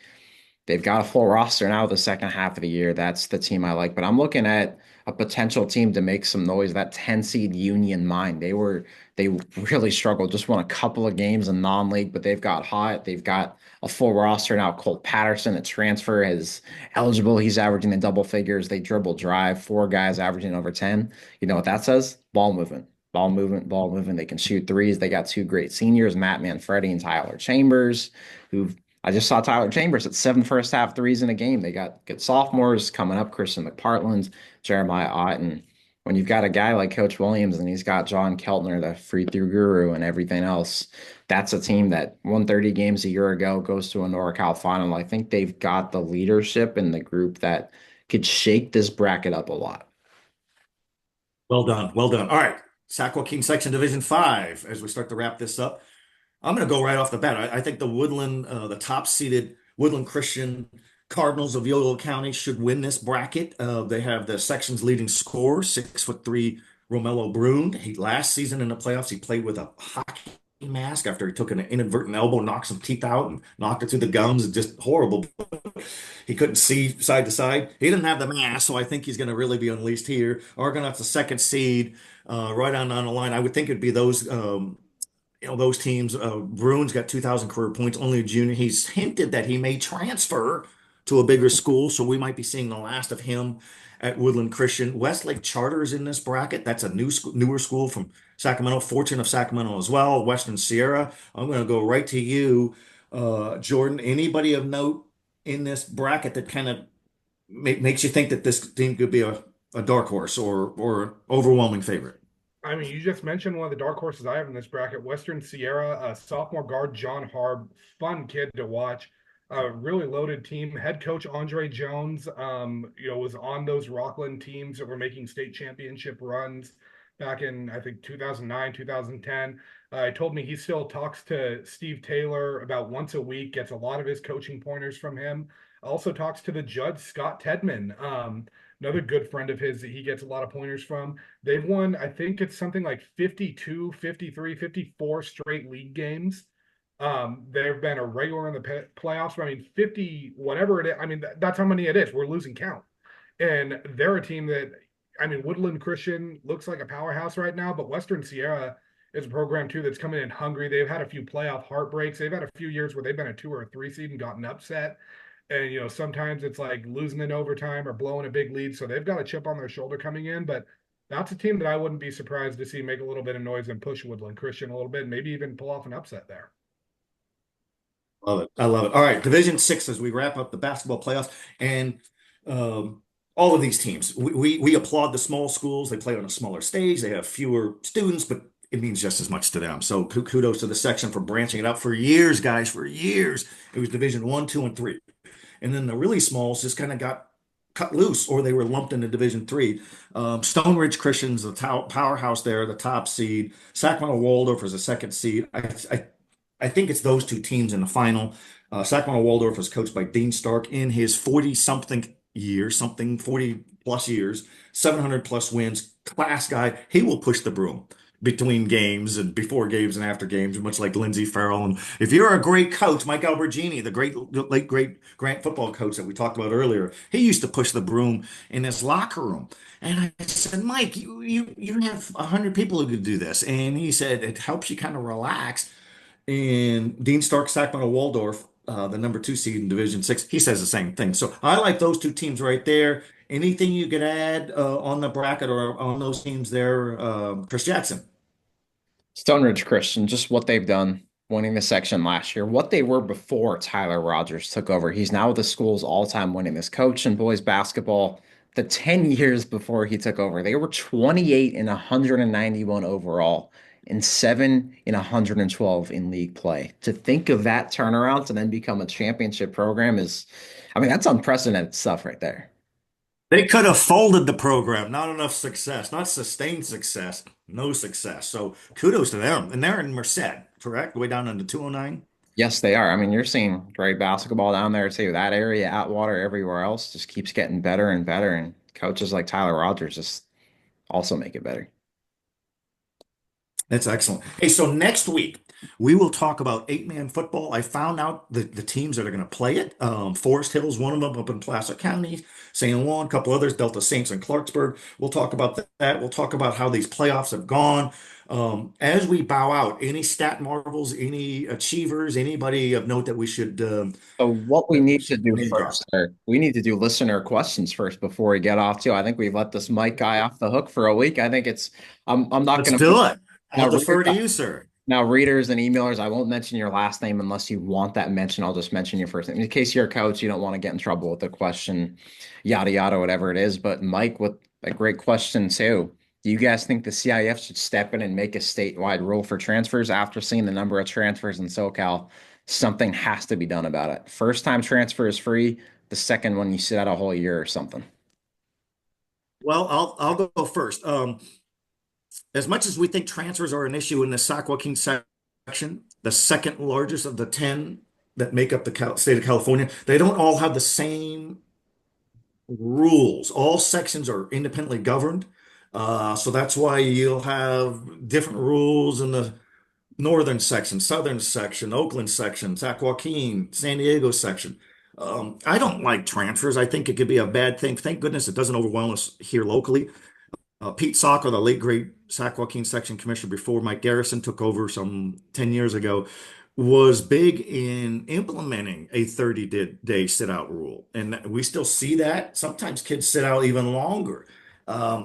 They've got a full roster now the second half of the year. That's the team I like. But I'm looking at a potential team to make some noise. That 10 seed Union Mine. They really struggled. Just won a couple of games in non-league, but they've got hot. They've got a full roster now. Colt Patterson at transfer is eligible. He's averaging in double figures. They dribble drive. 4 guys averaging over 10. You know what that says? Ball movement. Ball movement, ball movement. They can shoot threes. They got 2 great seniors, Matt Manfredi and Tyler Chambers, who've I just saw Tyler Chambers at 7 first half threes in a game. They got good sophomores coming up, Christian McPartland, Jeremiah Ott. And when you've got a guy like Coach Williams and he's got John Keltner, the free throw guru, and everything else, that's a team that won 30 games a year ago, goes to a NorCal final. I think they've got the leadership in the group that could shake this bracket up a lot. Well done. Well done. All right. Sac-Joaquin Section Division V, as we start to wrap this up. I'm going to go right off the bat. I think the Woodland, the top-seeded Woodland Christian Cardinals of Yolo County should win this bracket. They have the section's leading scorer, 6'3" Romello Brune. Last season in the playoffs, he played with a hockey mask after he took an inadvertent elbow, knocked some teeth out, and knocked it through the gums. Just horrible. He couldn't see side to side. He didn't have the mask, so I think he's going to really be unleashed here. Argonaut's the second seed, right on the line. I would think it'd be those. Those teams. Bruins got 2,000 career points, only a junior. He's hinted that he may transfer to a bigger school, so we might be seeing the last of him at Woodland Christian. Westlake Charter is in this bracket. That's a newer school from Sacramento. Fortune of Sacramento as well. Western Sierra. I'm going to go right to you, Jordan. Anybody of note in this bracket that kind of makes you think that this team could be a a dark horse or overwhelming favorite? I mean, you just mentioned one of the dark horses I have in this bracket, Western Sierra, sophomore guard John Harb, fun kid to watch. Really loaded team. Head coach Andre Jones, was on those Rockland teams that were making state championship runs back in I think 2009, 2010. He told me he still talks to Steve Taylor about once a week, gets a lot of his coaching pointers from him. Also talks to the judge Scott Tedman, another good friend of his that he gets a lot of pointers from. They've won, I think it's something like 52, 53, 54 straight league games. They've been a regular in the playoffs. I mean, 50, whatever it is. I mean, that's how many it is. We're losing count. And they're a team that, I mean, Woodland Christian looks like a powerhouse right now, but Western Sierra is a program too that's coming in hungry. They've had a few playoff heartbreaks. They've had a few years where they've been a 2 or a 3 seed and gotten upset. And, sometimes it's like losing in overtime or blowing a big lead. So they've got a chip on their shoulder coming in. But that's a team that I wouldn't be surprised to see make a little bit of noise and push Woodland Christian a little bit, maybe even pull off an upset there. Love it. I love it. All right, Division Six as we wrap up the basketball playoffs, and um, all of these teams, we applaud the small schools. They play on a smaller stage. They have fewer students, but it means just as much to them. So kudos to the section for branching it out for years, guys. For years, it was Division One, Two, and Three, and then the really smalls just kind of got cut loose, or they were lumped into Division Three. Stone Ridge Christian's the powerhouse there, the top seed. Sacramento Waldorf is a second seed. I think it's those two teams in the final. Sacramento Waldorf was coached by Dean Stark in his 40 something years, 40 plus years, 700 plus wins, class guy. He will push the broom between games and before games and after games, much like Lindsey Farrell. And if you're a great coach, Mike Alberghini, the late great Grant football coach that we talked about earlier, he used to push the broom in his locker room. And I said, Mike, you have 100 people who could do this. And he said it helps you kind of relax. And Dean Stark, Sacramento Waldorf, the number 2 seed in Division Six, he says the same thing. So I like those two teams right there. Anything you could add on the bracket or on those teams there, Chris Jackson? Stone Ridge Christian, just what they've done, winning the section last year, what they were before Tyler Rogers took over. He's now the school's all-time winningest coach in boys basketball. The 10 years before he took over, they were 28 and 191 overall and 7 and 112 in league play. To think of that turnaround to then become a championship program is, I mean, that's unprecedented stuff right there. They could have folded the program. Not enough success, not sustained success, no success. So kudos to them. And they're in Merced, correct? Way down into 209. Yes, they are. I mean, you're seeing great basketball down there too. That area, Atwater, everywhere else just keeps getting better and better. And coaches like Tyler Rogers just also make it better. That's excellent. Hey, so next week we will talk about 8-man football. I found out the teams that are going to play it. Forest Hill's one of them up in Placer County, St. Juan, a couple others, Delta Saints and Clarksburg. We'll talk about that. We'll talk about how these playoffs have gone. As we bow out, any stat marvels, any achievers, anybody of note that we should So what we need to do name drop? first, sir, we need to do listener questions first before we get off too. I think we've let this Mike guy off the hook for a week. I think I'm not Let's going to do it. now I'll defer to readers, you, sir. now readers and emailers, I won't mention your last name unless you want that mention. I'll just mention your first name. In case you're a coach, you don't want to get in trouble with the question, yada yada, whatever it is. But Mike, with a great question too. Do you guys think the CIF should step in and make a statewide rule for transfers after seeing the number of transfers in SoCal? Something has to be done about it. First time transfer is free. The second one, you sit out a whole year or something. Well, I'll go first. As much as we think transfers are an issue in the Sac-Joaquin section, the second largest of the 10 that make up the state of California, they don't all have the same rules. All sections are independently governed. So that's why you'll have different rules in the northern section, southern section, Oakland section, Sac-Joaquin, San Diego section. I don't like transfers. I think it could be a bad thing. Thank goodness it doesn't overwhelm us here locally. Pete Soccer, the late great Sac-Joaquin section commissioner before Mike Garrison took over some 10 years ago, was big in implementing a 30-day sit-out rule. And we still see that. Sometimes kids sit out even longer.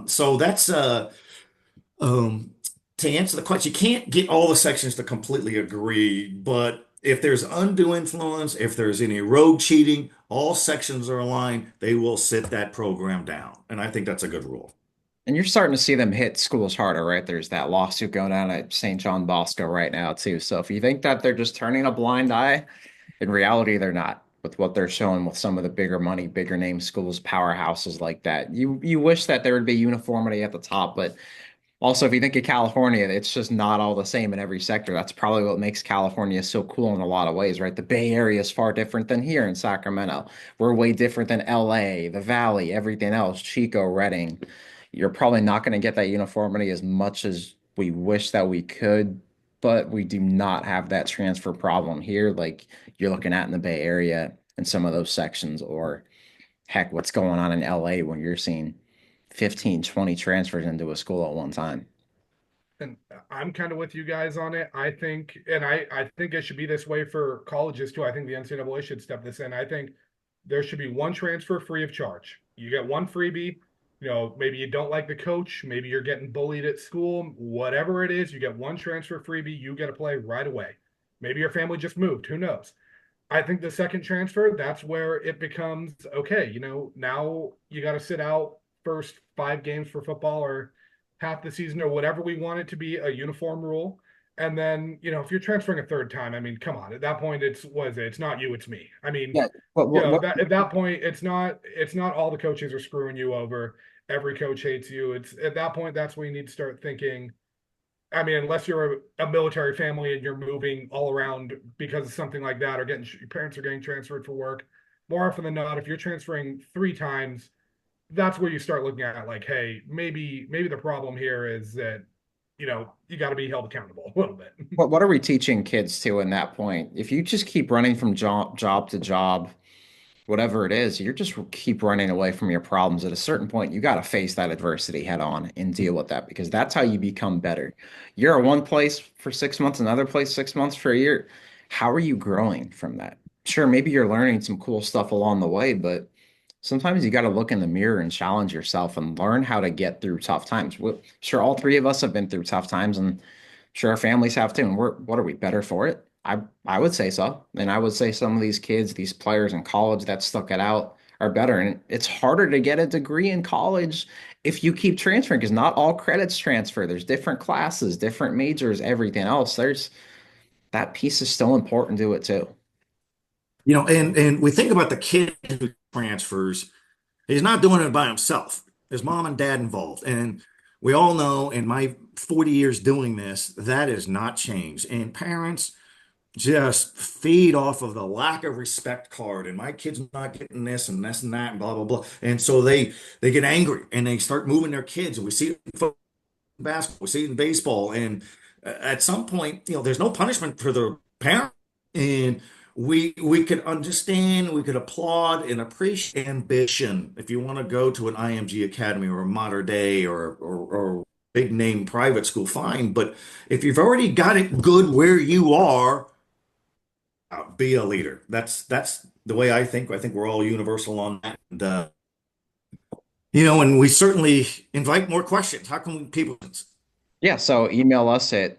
So that's um, to answer the question, you can't get all the sections to completely agree, but if there's undue influence, if there's any rogue cheating, all sections are aligned, they will sit that program down. And I think that's a good rule. And you're starting to see them hit schools harder, right? There's that lawsuit going on at St. John Bosco right now, too. So if you think that they're just turning a blind eye, in reality, they're not with what they're showing with some of the bigger money, bigger name schools, powerhouses like that. You wish that there would be uniformity at the top, but also if you think of California, it's just not all the same in every sector. That's probably what makes California so cool in a lot of ways, right? The Bay Area is far different than here in Sacramento. We're way different than LA, the Valley, everything else, Chico, Redding. You're probably not going to get that uniformity as much as we wish that we could, but we do not have that transfer problem here, like you're looking at in the Bay Area and some of those sections, or heck, what's going on in LA when you're seeing 15, 20 transfers into a school at one time. And I'm kind of with you guys on it. I think, and I think it should be this way for colleges too. I think the NCAA should step this in. I think there should be one transfer free of charge. You get one freebie. Maybe you don't like the coach. Maybe you're getting bullied at school. Whatever it is, you get one transfer freebie. You get to play right away. Maybe your family just moved. Who knows? I think the second transfer, that's where it becomes okay. Now you got to sit out first 5 games for football or half the season or whatever we want it to be, a uniform rule. And then, if you're transferring a third time, I mean, come on. At that point, it's not you, it's me. I mean, Yeah, at that point, it's not all the coaches are screwing you over. Every coach hates you. It's at that point, that's when you need to start thinking. I mean, unless you're a military family and you're moving all around because of something like that, or your parents are getting transferred for work, more often than not, if you're transferring 3 times, that's where you start looking at like, hey, maybe the problem here is that you got to be held accountable a little bit. what are we teaching kids to in that point? If you just keep running from job to job, whatever it is, you just keep running away from your problems. At a certain point, you got to face that adversity head on and deal with that because that's how you become better. You're at one place for 6 months, another place 6 months for a year. How are you growing from that? Sure, maybe you're learning some cool stuff along the way, but sometimes you got to look in the mirror and challenge yourself and learn how to get through tough times. Sure, all three of us have been through tough times, and sure, our families have too. And what are we better for it? I would say so. And I would say some of these kids, these players in college that stuck it out are better. And it's harder to get a degree in college if you keep transferring because not all credits transfer. There's different classes, different majors, everything else. There's that piece is still important to it too. And we think about the kid who transfers. He's not doing it by himself. There's mom and dad involved. And we all know in my 40 years doing this, that has not changed. And parents just feed off of the lack of respect card. And my kid's not getting this and this and that and blah, blah, blah. And so they get angry and they start moving their kids. And we see it in basketball, we see it in baseball. And at some point, there's no punishment for the parent. And we could understand, we could applaud and appreciate ambition. If you want to go to an IMG Academy or a Mater Dei or big name private school, fine. But if you've already got it good where you are, be a leader. That's the way I think. I think we're all universal on that. And we certainly invite more questions. How can people? Yeah, so email us at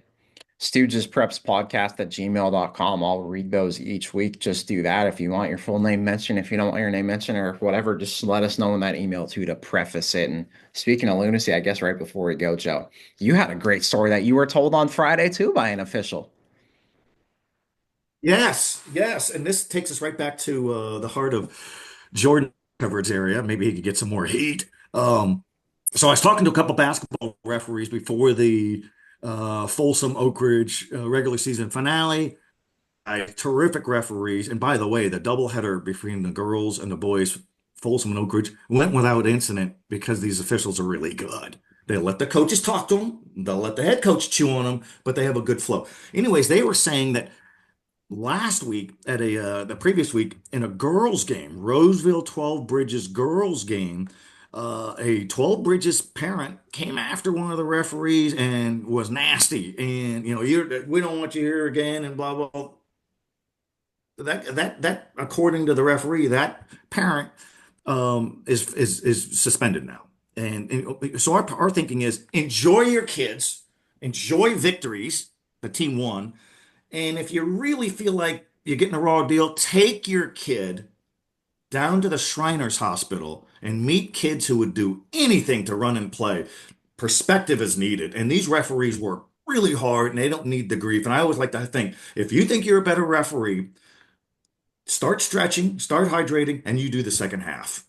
stoogespodcast@gmail.com. I'll read those each week. Just do that if you want your full name mentioned. If you don't want your name mentioned or whatever, just let us know in that email too to preface it. And speaking of lunacy, I guess right before we go, Joe, you had a great story that you were told on Friday too by an official. Yes, yes. And this takes us right back to the heart of Jordan coverage area. Maybe he could get some more heat. So I was talking to a couple basketball referees before the Folsom Oak Ridge regular season finale. Terrific referees. And by the way, the doubleheader between the girls and the boys, Folsom and Oak Ridge, went without incident because these officials are really good. They let the coaches talk to them. They'll let the head coach chew on them, but they have a good flow. Anyways, they were saying that last week at the previous week in a girls game, Roseville 12 Bridges girls game, a 12 Bridges parent came after one of the referees and was nasty. And we don't want you here again and blah blah. That according to the referee, that parent is suspended now. And so our thinking is enjoy your kids, enjoy victories. The team won, And if you really feel like you're getting a raw deal, take your kid down to the Shriners Hospital and meet kids who would do anything to run and play. Perspective is needed. And these referees work really hard and they don't need the grief. And I always like to think if you think you're a better referee, start stretching, start hydrating, and you do the second half.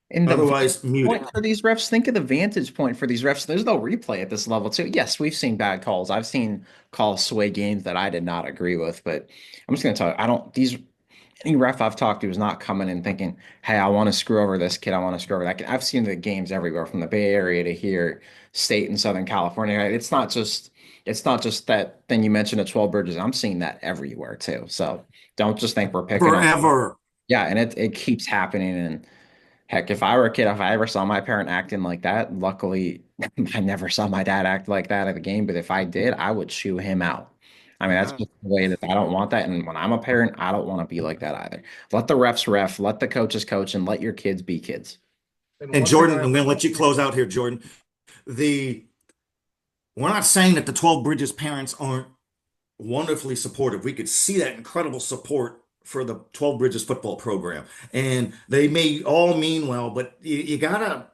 And the Otherwise, mute point it. for these refs, think of the vantage point for these refs. There's no replay at this level, too. Yes, we've seen bad calls. I've seen calls sway games that I did not agree with, but I'm just going to tell you, I don't, these, any ref I've talked to is not coming in thinking, hey, I want to screw over this kid. I want to screw over that kid. I've seen the games everywhere from the Bay Area to here, state in Southern California. Right? It's not just that thing you mentioned at 12 Bridges. I'm seeing that everywhere, too. So don't just think we're picking on. Forever. Yeah, and it keeps happening. And heck, if I were a kid, if I ever saw my parent acting like that, luckily I never saw my dad act like that at the game. But if I did, I would chew him out. I mean, that's Yeah. just the way that I don't want that. And when I'm a parent, I don't want to be like that either. Let the refs ref, let the coaches coach, and let your kids be kids. And And one thing Jordan, I I'm going to let you close out here, Jordan. The We're not saying that the 12 Bridges parents aren't wonderfully supportive. We could see that incredible support for the 12 Bridges football program. And they may all mean well, but you gotta,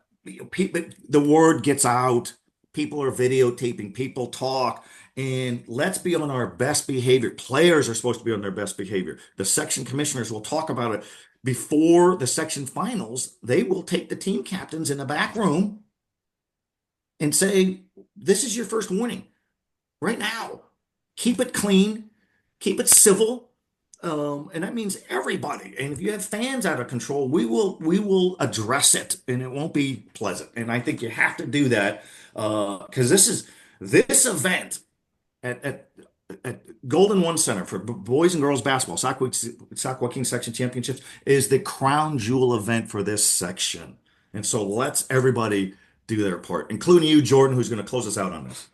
people, the word gets out. People are videotaping, people talk, and let's be on our best behavior. Players are supposed to be on their best behavior. The section commissioners will talk about it before the section finals. They will take the team captains in the back room and say, this is your first warning right now. Keep it clean, keep it civil. And that means everybody. And if you have fans out of control, we will address it and it won't be pleasant. And I think you have to do that because this event at, at at Golden One Center for boys and girls basketball, Sac-Joaquin Section Championships is the crown jewel event for this section. And so let's everybody do their part, including you, Jordan, who's going to close us out on this.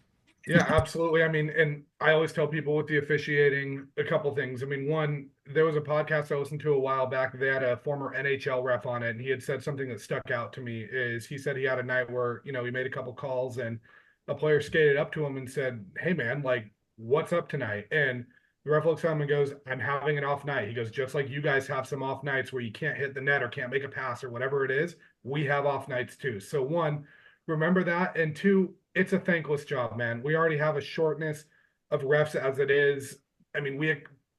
Yeah, absolutely. I mean, and I always tell people with the officiating a couple things. I mean, one, there was a podcast I listened to a while back. They had a former NHL ref on it, and he had said something that stuck out to me. Is he said he had a night where he made a couple calls, and a player skated up to him and said, "Hey, man, like, what's up tonight?" And the ref looks at him and goes, "I'm having an off night." He goes, "Just like you guys have some off nights where you can't hit the net or can't make a pass or whatever it is, we have off nights too." So one, remember that, and two, it's a thankless job, man. We already have a shortness of refs as it is. I mean,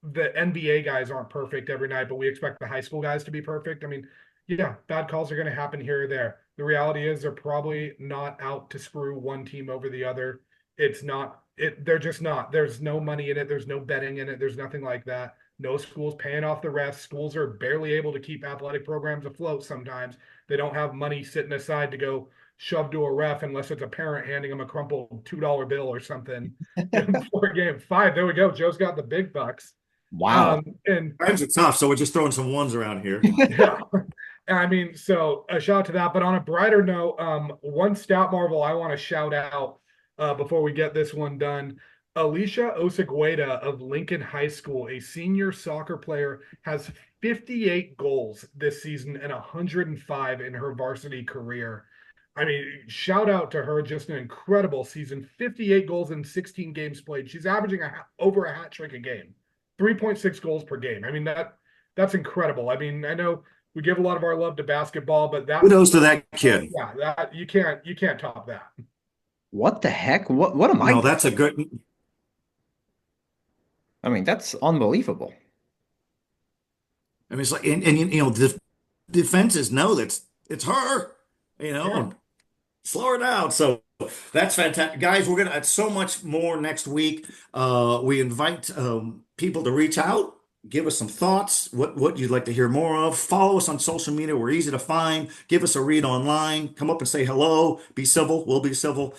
the NBA guys aren't perfect every night, but we expect the high school guys to be perfect. I mean, yeah, bad calls are going to happen here or there. The reality is they're probably not out to screw one team over the other. It's not it. They're just not. There's no money in it. There's no betting in it. There's nothing like that. No schools paying off the refs. Schools are barely able to keep athletic programs afloat sometimes. They don't have money sitting aside to go shove to a ref unless it's a parent handing them a crumpled $2 bill or something before game 5. There we go. Joe's got the big bucks. Wow. And Times are tough, so we're just throwing some ones around here. yeah, I mean, so a shout out to that. But on a brighter note, one stat marvel I want to shout out before we get this one done. Alicia Osagueda of Lincoln High School, a senior soccer player, has 58 goals this season and 105 in her varsity career. I mean, shout out to her, just an incredible season. 58 goals in 16 games played. She's averaging over a hat trick a game, 3.6 goals per game. I mean, that's incredible. I mean, I know we give a lot of our love to basketball, but Kudos to that kid. yeah, that you can't top that. What the heck? What am I? No, that's a good. I mean, that's unbelievable. I mean, it's like, and the defenses know that it's her. Yeah. Slow her down. So that's fantastic, guys. We're gonna add so much more next week. We invite people to reach out, give us some thoughts, what you'd like to hear more of. Follow us on social media. We're easy to find. Give us a read online. Come up and say hello. Be civil. We'll be civil.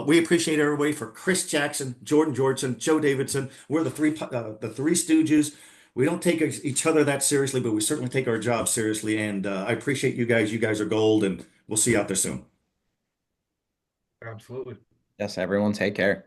We appreciate everybody. For Chris Jackson, Jordan Georgeson, Joe Davidson. We're the three Stooges. We don't take each other that seriously, but we certainly take our job seriously. And I appreciate you guys. You guys are gold, and we'll see you out there soon. Absolutely. Yes, everyone take care.